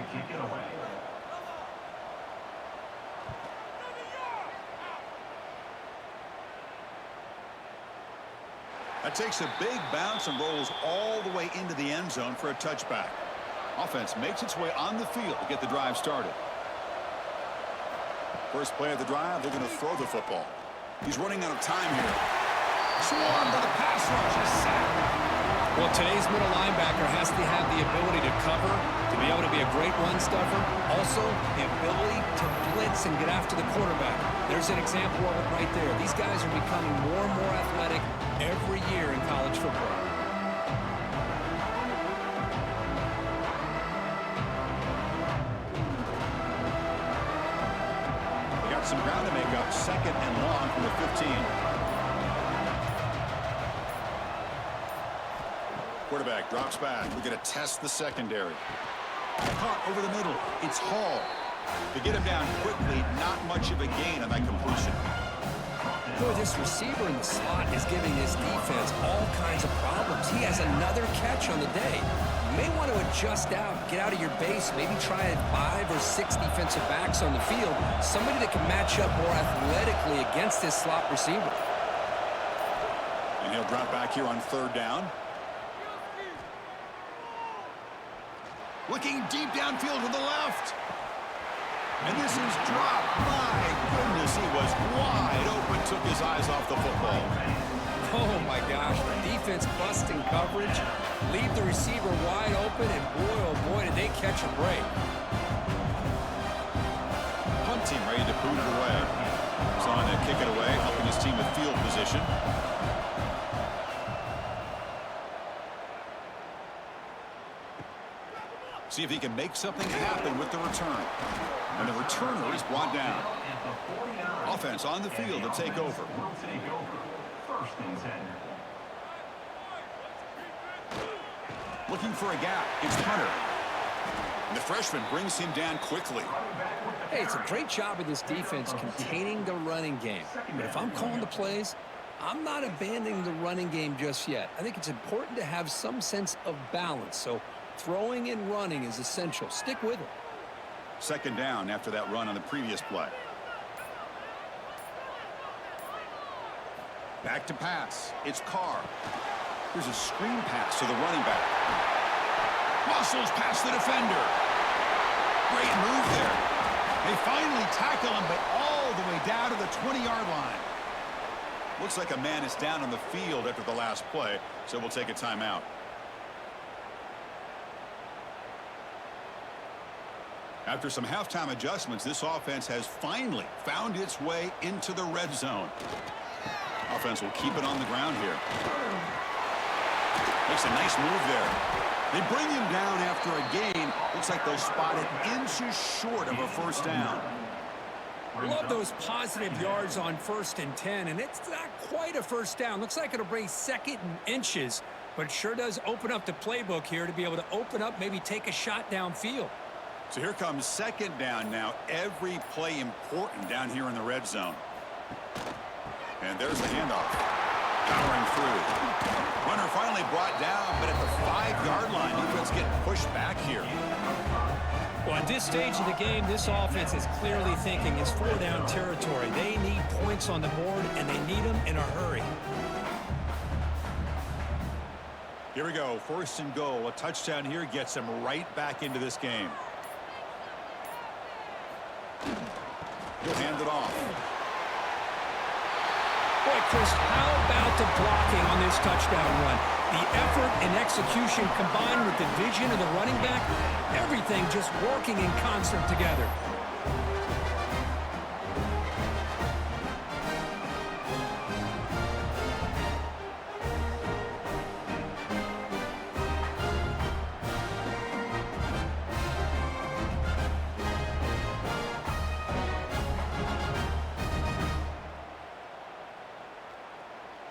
That takes a big bounce and rolls all the way into the end zone for a touchback. Offense makes its way on the field to get the drive started. First play of the drive, they're going to throw the football. He's running out of time here. Swarmed by the pass rush. He's sacked. Well, today's middle linebacker has to have the ability to cover, to be able to be a great run stuffer. Also, the ability to blitz and get after the quarterback. There's an example of it right there. These guys are becoming more and more athletic every year in college football. They got some ground to make up. 2nd and long from the 15. Quarterback drops back. We're going to test the secondary. Caught over the middle. It's Hall. They get him down quickly. Not much of a gain on that completion. Boy, this receiver in the slot is giving this defense all kinds of problems. He has another catch on the day. may want to adjust out, get out of your base, maybe try 5 or 6 defensive backs on the field, somebody that can match up more athletically against this slot receiver. And he'll drop back here on 3rd down. Looking deep downfield to the left. And this is dropped. My goodness, he was wide open, took his eyes off the football. Oh, my gosh. The defense busting coverage, leave the receiver wide open, and boy, oh, boy, did they catch a break. Punt team ready to boot it away. He's on to kick it away, helping his team with field position. See if he can make something happen with the return. And the returner is brought down. Offense on the field to take over. First and 10. Looking for a gap. It's Hunter. And the freshman brings him down quickly. Hey, it's a great job of this defense containing the running game. But if I'm calling the plays, I'm not abandoning the running game just yet. I think it's important to have some sense of balance. So throwing and running is essential. Stick with it. 2nd down after that run on the previous play. Back to pass. It's Carr. Here's a screen pass to the running back. Muscles past the defender. Great move there. They finally tackle him, but all the way down to the 20-yard line. Looks like a man is down on the field after the last play, so we'll take a timeout. After some halftime adjustments, this offense has finally found its way into the red zone. Offense will keep it on the ground here. Makes a nice move there. They bring him down after a gain. Looks like they'll spot it inches short of a 1st down. Love those positive yards on 1st and 10, and it's not quite a 1st down. Looks like it'll bring 2nd and inches, but it sure does open up the playbook here to be able to open up, maybe take a shot downfield. So here comes 2nd down now. Every play important down here in the red zone. And there's the handoff. Powering through. Runner finally brought down, but at the 5-yard line, defense getting pushed back here. Well, at this stage of the game, this offense is clearly thinking it's 4-down territory. They need points on the board, and they need them in a hurry. Here we go. 1st and goal. A touchdown here gets them right back into this game. He'll hand it off. Boy, Chris, how about the blocking on this touchdown run? The effort and execution combined with the vision of the running back, everything just working in concert together.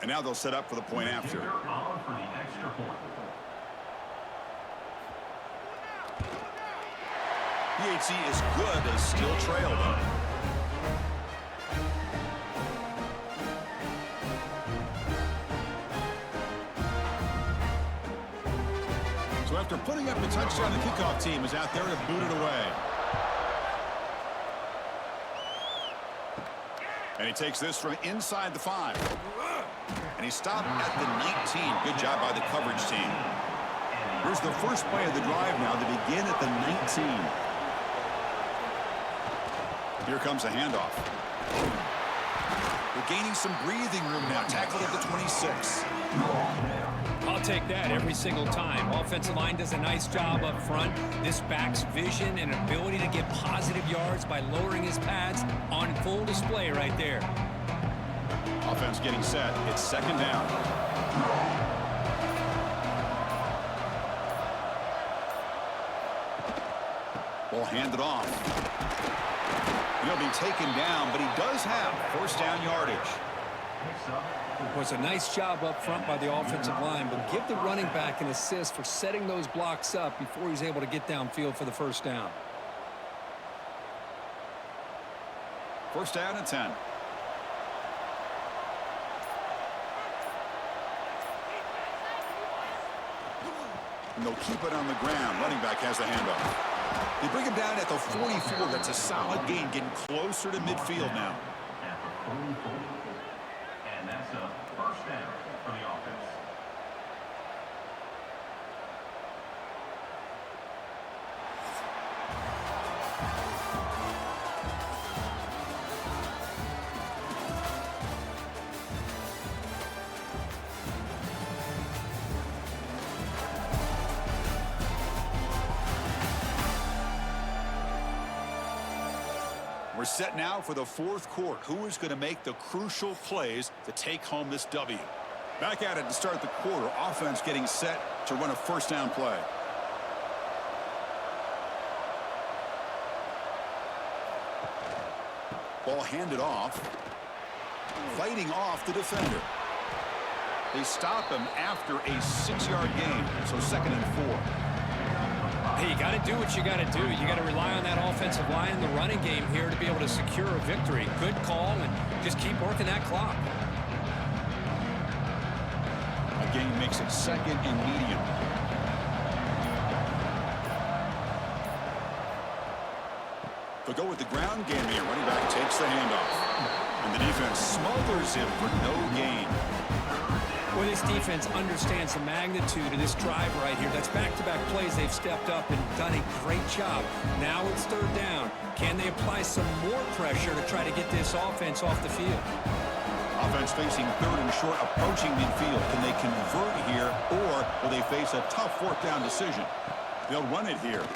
And now they'll set up for the point after. On for the extra point. PHC is good as still trail though. So after putting up a touchdown, the kickoff team is out there to boot it away. And he takes this from inside the 5. And he stopped at the 19. Good job by the coverage team. Here's the first play of the drive now to begin at the 19. Here comes a handoff. We're gaining some breathing room now. Tackled at the 26. I'll take that every single time. Offensive line does a nice job up front. This back's vision and ability to get positive yards by lowering his pads on full display right there. Offense getting set. It's 2nd down. Ball handed off. He'll be taken down, but he does have 1st down yardage. It was a nice job up front by the offensive line, but give the running back an assist for setting those blocks up before he's able to get downfield for the 1st down. 1st down and 10. And they'll keep it on the ground. Running back has the handoff. They bring him down at the 44. That's a solid gain, getting closer to midfield now. At the 44. And that's a first down for the offense. We're set now for the fourth quarter. Who is going to make the crucial plays to take home this W? Back at it to start the quarter. Offense getting set to run a first down play. Ball handed off. Fighting off the defender. They stop him after a 6-yard gain. So 2nd and 4. Hey, you got to do what you got to do. You got to rely on that offensive line in the running game here to be able to secure a victory. Good call, and just keep working that clock. A gain makes it 2nd and medium. They'll go with the ground game here. Running back takes the handoff. And the defense smothers him for no gain. Well, this defense understands the magnitude of this drive right here. That's back-to-back plays. They've stepped up and done a great job. Now it's 3rd down. Can they apply some more pressure to try to get this offense off the field? Offense facing 3rd and short, approaching midfield. Can they convert here, or will they face a tough 4th down decision? They'll run it here.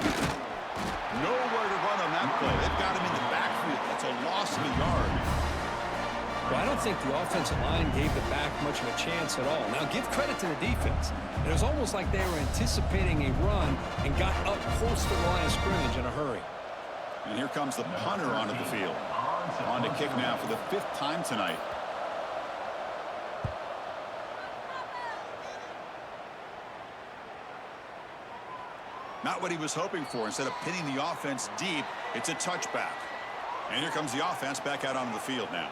Nowhere to run on that play. They've got him in the backfield. That's a loss of a yard. Well, I don't think the offensive line gave the back much of a chance at all. Now, give credit to the defense. It was almost like they were anticipating a run and got up close to the line of scrimmage in a hurry. And here comes the punter onto the field. On to kick now for the 5th time tonight. Not what he was hoping for. Instead of pinning the offense deep, it's a touchback. And here comes the offense back out onto the field now.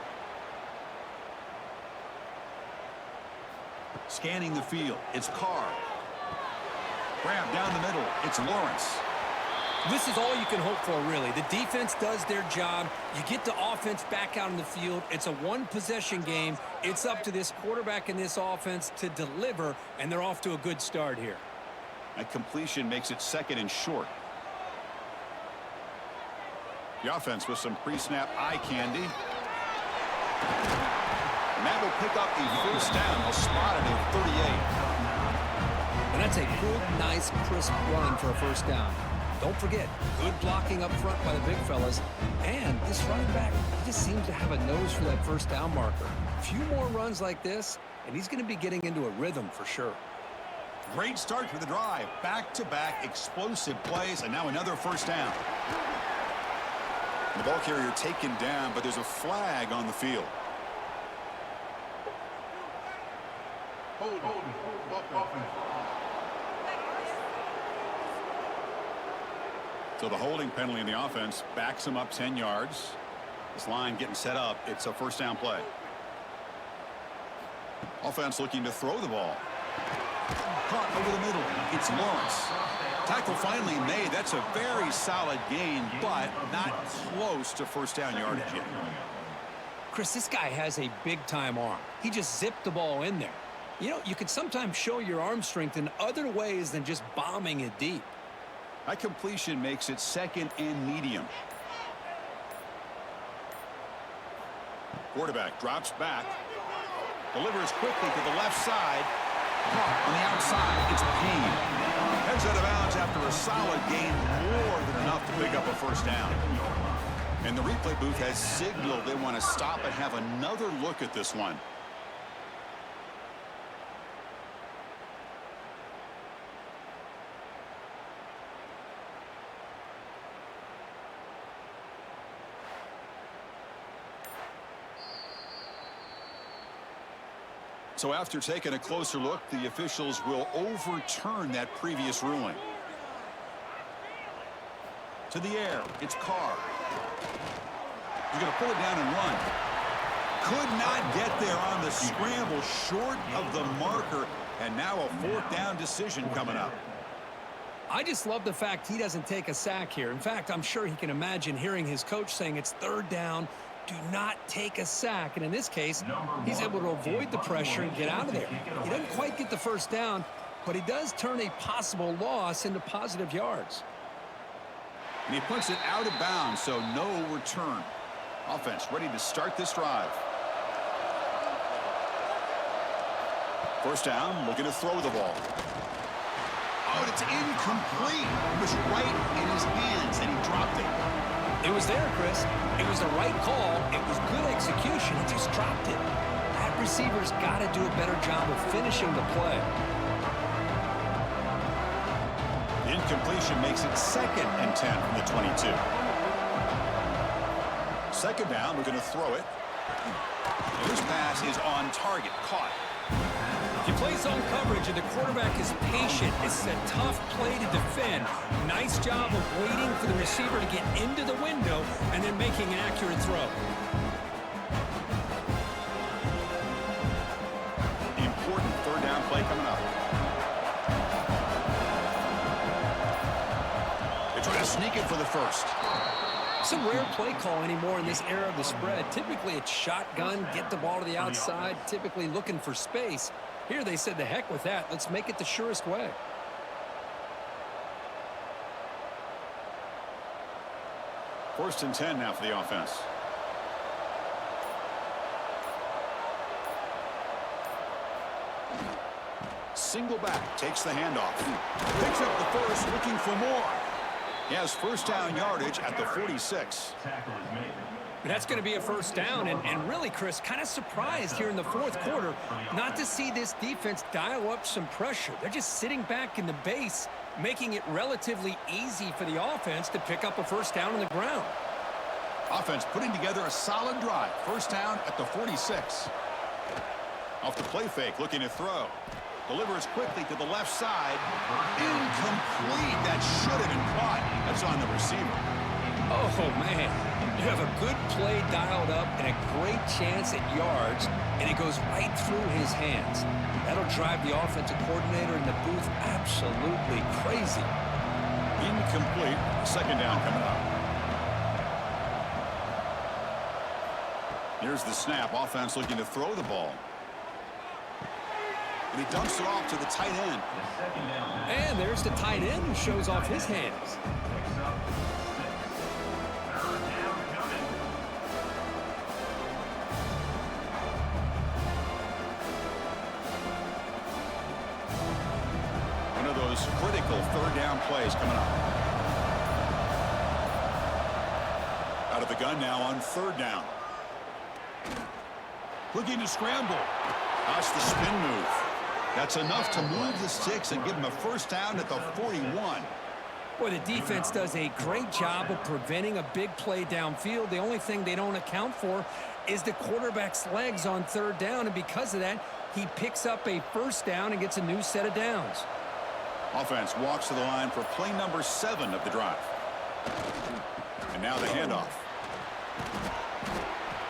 Scanning the field, it's Carr. Grab down the middle, it's Lawrence. This is all you can hope for, really. The defense does their job. You get the offense back out in the field. It's a one-possession game. It's up to this quarterback and this offense to deliver, and they're off to a good start here. A completion makes it 2nd and short. The offense with some pre-snap eye candy. And that will pick up the first down. They'll spot it at 38. And that's a good, nice, crisp run for a first down. Don't forget, good blocking up front by the big fellas. And this running back, he just seems to have a nose for that first down marker. A few more runs like this, and he's going to be getting into a rhythm for sure. Great start for the drive. Back-to-back explosive plays, and now another first down. The ball carrier taken down, but there's a flag on the field. So the holding penalty in the offense backs him up 10 yards. This line getting set up. It's a first down play. Offense looking to throw the ball. Caught over the middle. It's Lawrence. Tackle finally made. That's a very solid gain, but not close to first down yardage yet. Chris, this guy has a big-time arm. He just zipped the ball in there. You know, you can sometimes show your arm strength in other ways than just bombing it deep. That completion makes it 2nd and medium. Quarterback drops back. Delivers quickly to the left side. Caught on the outside. It's Payne. Heads out of bounds after a solid gain, more than enough to pick up a first down. And the replay booth has signaled they want to stop and have another look at this one. So after taking a closer look, the officials will overturn that previous ruling. To the air, it's Carr. He's going to pull it down and run. Could not get there on the scramble, short of the marker, and now a 4th down decision coming up. I just love the fact he doesn't take a sack here. In fact, I'm sure he can imagine hearing his coach saying it's third down, do not take a sack. And in this case, he's able to avoid the pressure and get out of there. He doesn't quite get the first down, but he does turn a possible loss into positive yards. And he puts it out of bounds, so no return. Offense ready to start this drive. First down, looking to throw the ball. Oh, and it's incomplete. It was right in his hands, and he dropped it. It was there, Chris. It was the right call. It was good execution. He just dropped it. That receiver's got to do a better job of finishing the play. The incompletion makes it 2nd and 10 from the 22. Second down, we're going to throw it. And this pass is on target, caught. If you play zone coverage and the quarterback is patient, it's a tough play to defend. Nice job of waiting for the receiver to get into the window and then making an accurate throw. The important third down play coming up. They try to sneak it for the first. It's a rare play call anymore in this era of the spread. Typically it's shotgun, get the ball to the outside, typically looking for space. Here they said, the heck with that. Let's make it the surest way. First and 10 now for the offense. Single back, takes the handoff. Picks up the first, looking for more. He has first down yardage at the 46. Tackle is made. That's going to be a first down, and really, Chris, kind of surprised here in the fourth quarter not to see this defense dial up some pressure. They're just sitting back in the base, making it relatively easy for the offense to pick up a first down on the ground. Offense putting together a solid drive. First down at the 46. Off the play fake, looking to throw. Delivers quickly to the left side. Incomplete. That should have been caught. That's on the receiver. Oh, man. You have a good play dialed up and a great chance at yards, and it goes right through his hands. That'll drive the offensive coordinator in the booth absolutely crazy. Incomplete. Second down coming up. Here's the snap. Offense looking to throw the ball. And he dumps it off to the tight end. And there's the tight end who shows off his hands. One of those critical third down plays coming up. Out of the gun now on third down. Looking to scramble. That's the spin move. That's enough to move the sticks and give him a first down at the 41. Boy, the defense does a great job of preventing a big play downfield. The only thing they don't account for is the quarterback's legs on third down, and because of that, he picks up a first down and gets a new set of downs. Offense walks to the line for play number 7 of the drive. And now the handoff.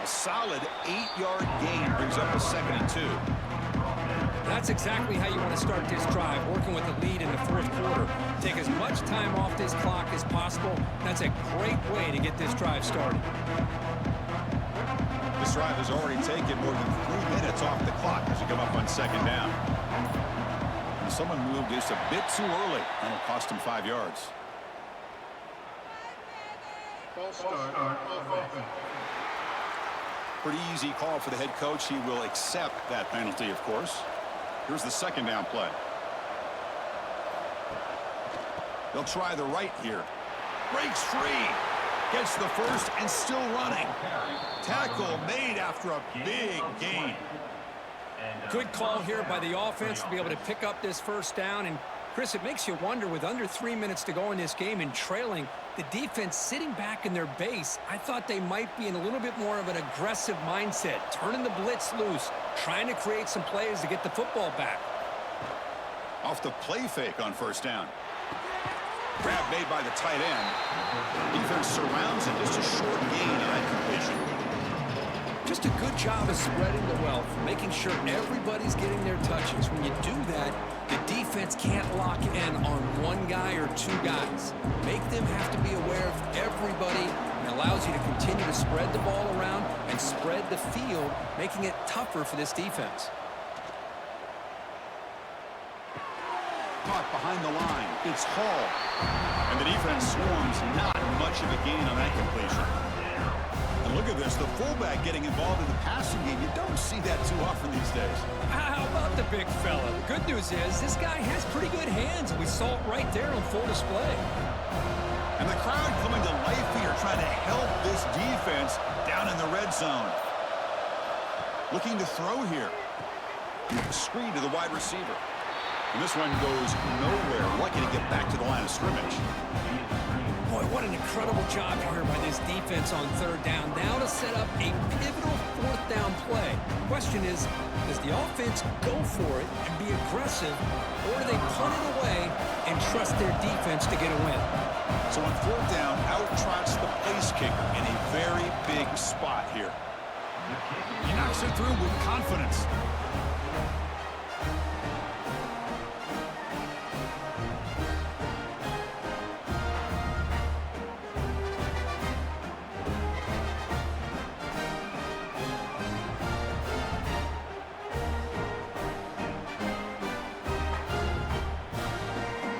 A solid 8-yard gain brings up a 2nd and 2. That's exactly how you want to start this drive, working with the lead in the fourth quarter. Take as much time off this clock as possible. That's a great way to get this drive started. This drive has already taken more than 3 minutes off the clock as we come up on second down. And someone moved just a bit too early. That'll cost him 5 yards. Pretty easy call for the head coach. He will accept that penalty, of course. Here's the second down play. They'll try the right here. Breaks free. Gets the first and still running. Tackle made after a big gain. Good call here by the offense to be able to pick up this first down. And, Chris, it makes you wonder, with under 3 minutes to go in this game and trailing, the defense sitting back in their base, I thought they might be in a little bit more of an aggressive mindset, turning the blitz loose, trying to create some plays to get the football back. Off the play fake on first down. Grab made by the tight end. Defense surrounds him. Just a short gain on that completion. Just a good job of spreading the wealth, making sure everybody's getting their touches. When you do that, the defense defense can't lock in on one guy or two guys. Make them have to be aware of everybody, and allows you to continue to spread the ball around and spread the field, making it tougher for this defense. Caught behind the line. It's Hall. And the defense swarms. Not much of a gain on that completion. And look at this. The fullback getting involved in the passing game. You don't see that too often these days. How about the big fella? The good news is this guy has pretty good hands, and we saw it right there on full display. And the crowd coming to life here, trying to help this defense down in the red zone. Looking to throw here. Screen to the wide receiver. And this one goes nowhere. Lucky to get back to the line of scrimmage. Boy, what an incredible job here by this defense on third down. Now to set up a pivotal fourth down play. Question is, does the offense go for it and be aggressive, or do they punt it away and trust their defense to get a win? So on fourth down, out trots the place kicker in a very big spot here. He knocks it through with confidence.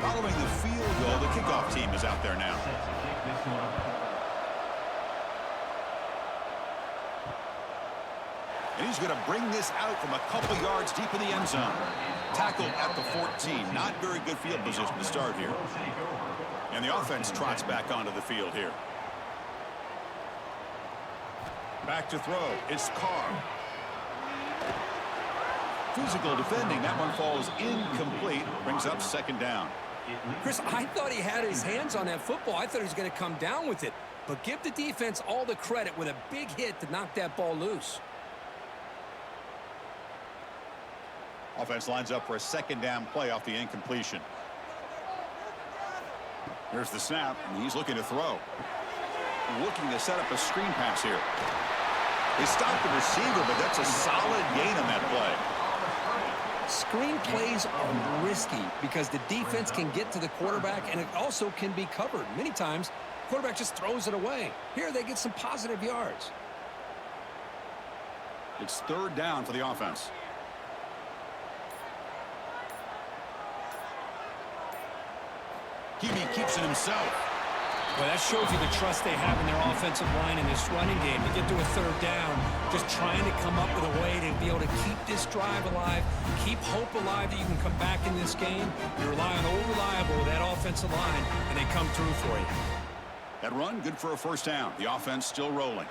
Following the field goal, the kickoff team is out there now. And he's going to bring this out from a couple yards deep in the end zone. Tackled at the 14. Not very good field position to start here. And the offense trots back onto the field here. Back to throw. It's Carr. Physical defending. That one falls incomplete. Brings up second down. Chris, I thought he had his hands on that football. I thought he was going to come down with it. But give the defense all the credit with a big hit to knock that ball loose. Offense lines up for a second down play off the incompletion. Here's the snap, and he's looking to throw. Looking to set up a screen pass here. They stopped the receiver, but that's a solid gain on that play. Screen plays are risky because the defense can get to the quarterback, and it also can be covered. Many times, the quarterback just throws it away. Here, they get some positive yards. It's third down for the offense. Hebe keeps it himself. Well, that shows you the trust they have in their offensive line in this running game. To get to a third down, just trying to come up with a way to be able to keep this drive alive, keep hope alive that you can come back in this game. You rely on old reliable, that offensive line, and they come through for you. That run, good for a first down. The offense still rolling.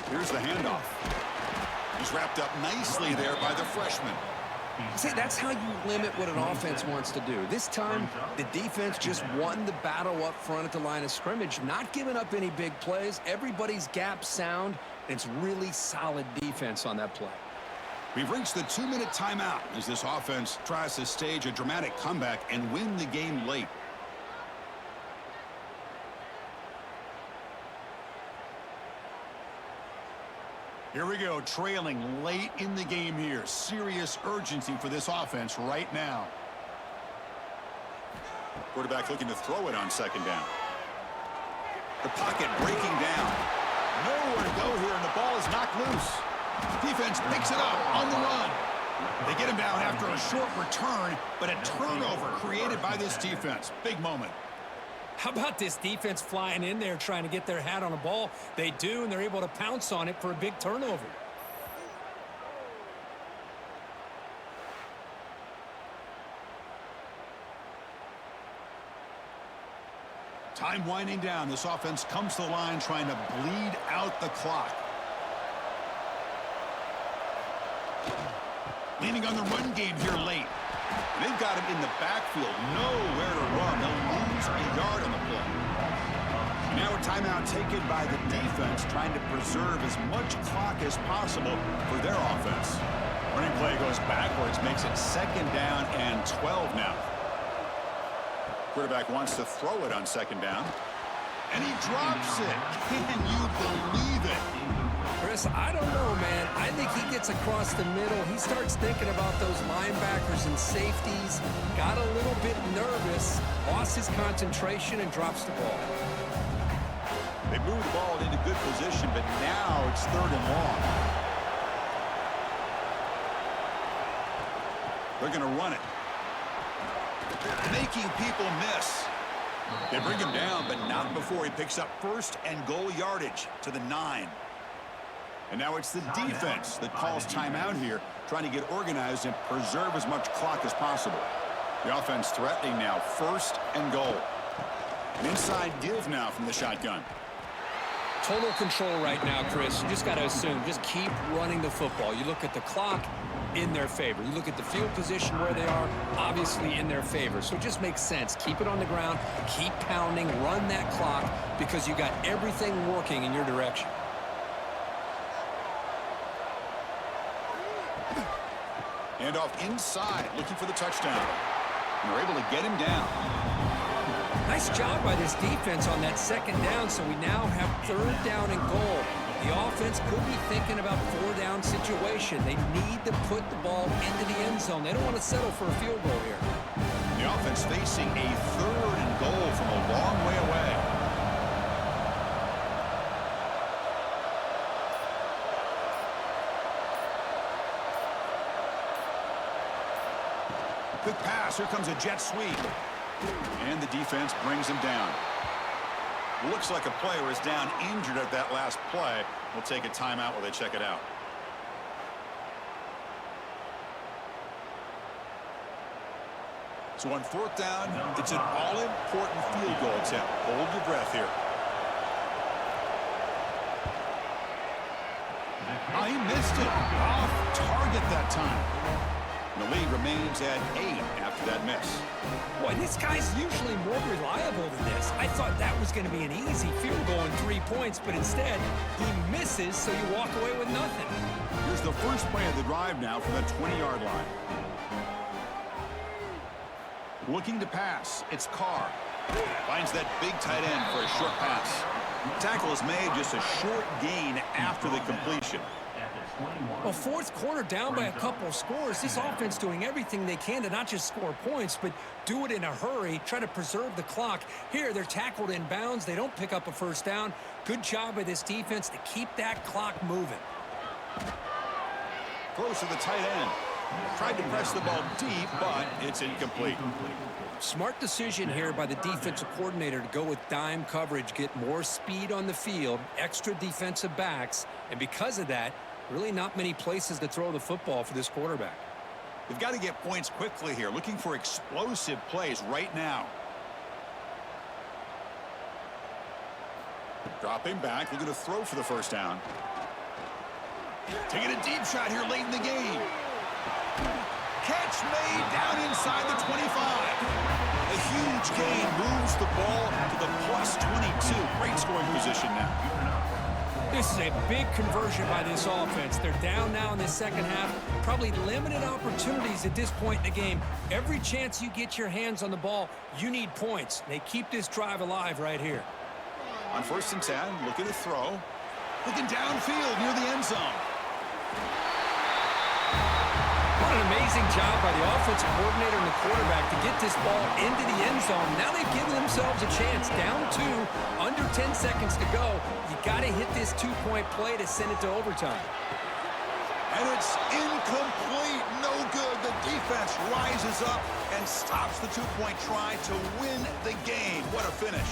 Here's the handoff. He's wrapped up nicely there by the freshman. See, that's how you limit what an offense wants to do. This time, the defense just won the battle up front at the line of scrimmage, not giving up any big plays. Everybody's gap sound. It's really solid defense on that play. We've reached the 2-minute timeout as this offense tries to stage a dramatic comeback and win the game late. Here we go, trailing late in the game here. Serious urgency for this offense right now. Quarterback looking to throw it on second down. The pocket breaking down. Nowhere to go here, and the ball is knocked loose. Defense picks it up on the run. They get him down after a short return, but a turnover created by this defense. Big moment. How about this defense flying in there trying to get their hat on a ball? They do, and they're able to pounce on it for a big turnover. Time winding down. This offense comes to the line trying to bleed out the clock. Leaning on the run game here late. And they've got him in the backfield. Nowhere to run. They'll lose a yard on the play. And now a timeout taken by the defense, trying to preserve as much clock as possible for their offense. Running play goes backwards, makes it second down and 12 now. Quarterback wants to throw it on second down. And he drops it. Can you believe it? Chris, I don't know, man. I think he gets across the middle. He starts thinking about those linebackers and safeties. Got a little bit nervous, lost his concentration, and drops the ball. They moved the ball into good position, but now it's 3rd and long. They're going to run it. Making people miss. They bring him down, but not before he picks up 1st and goal yardage to the 9. And now it's the defense that calls timeout here, trying to get organized and preserve as much clock as possible. The offense threatening now, 1st and goal. An inside give now from the shotgun. Total control right now, Chris. You just got to assume. Just keep running the football. You look at the clock, in their favor. You look at the field position where they are, obviously in their favor. So it just makes sense. Keep it on the ground. Keep pounding. Run that clock because you got everything working in your direction. And off inside, looking for the touchdown. And they're able to get him down. Nice job by this defense on that 2nd down, so we now have 3rd down and goal. The offense could be thinking about 4-down situation. They need to put the ball into the end zone. They don't want to settle for a field goal here. The offense facing a 3rd and goal from a long way away. Quick pass. Here comes a jet sweep. And the defense brings him down. Looks like a player is down injured at that last play. We'll take a timeout while they check it out. So on 4th down, it's an all-important field goal attempt. Hold your breath here. Oh, he missed it. Off target that time. And the lead remains at 8 after that miss. Boy, this guy's usually more reliable than this. I thought that was going to be an easy field goal in 3 points, but instead, he misses, so you walk away with nothing. Here's the first play of the drive now from the 20-yard line. Looking to pass. It's Carr. Finds that big tight end for a short pass. Tackle is made, just a short gain after the completion. Well, 4th quarter down by a couple of scores. This offense doing everything they can to not just score points, but do it in a hurry, try to preserve the clock. Here, they're tackled in bounds. They don't pick up a 1st down. Good job by this defense to keep that clock moving. Close to the tight end. Tried to press the ball deep, but it's incomplete. Smart decision here by the defensive coordinator to go with dime coverage, get more speed on the field, extra defensive backs, and because of that, really not many places to throw the football for this quarterback. They've got to get points quickly here, looking for explosive plays right now. Dropping back, looking to throw for the 1st down. Taking a deep shot here late in the game. Catch made down inside the 25. A huge gain moves the ball to the +22. Great scoring position now. This is a big conversion by this offense. They're down now in the 2nd half. Probably limited opportunities at this point in the game. Every chance you get your hands on the ball, you need points. They keep this drive alive right here. On 1st and 10, looking to throw. Looking downfield near the end zone. What an amazing job by the offensive coordinator and the quarterback to get this ball into the end zone. Now they've given themselves a chance. Down 2, under 10 seconds to go. You got to hit this 2-point play to send it to overtime. And it's incomplete. No good. The defense rises up and stops the 2-point try to win the game. What a finish.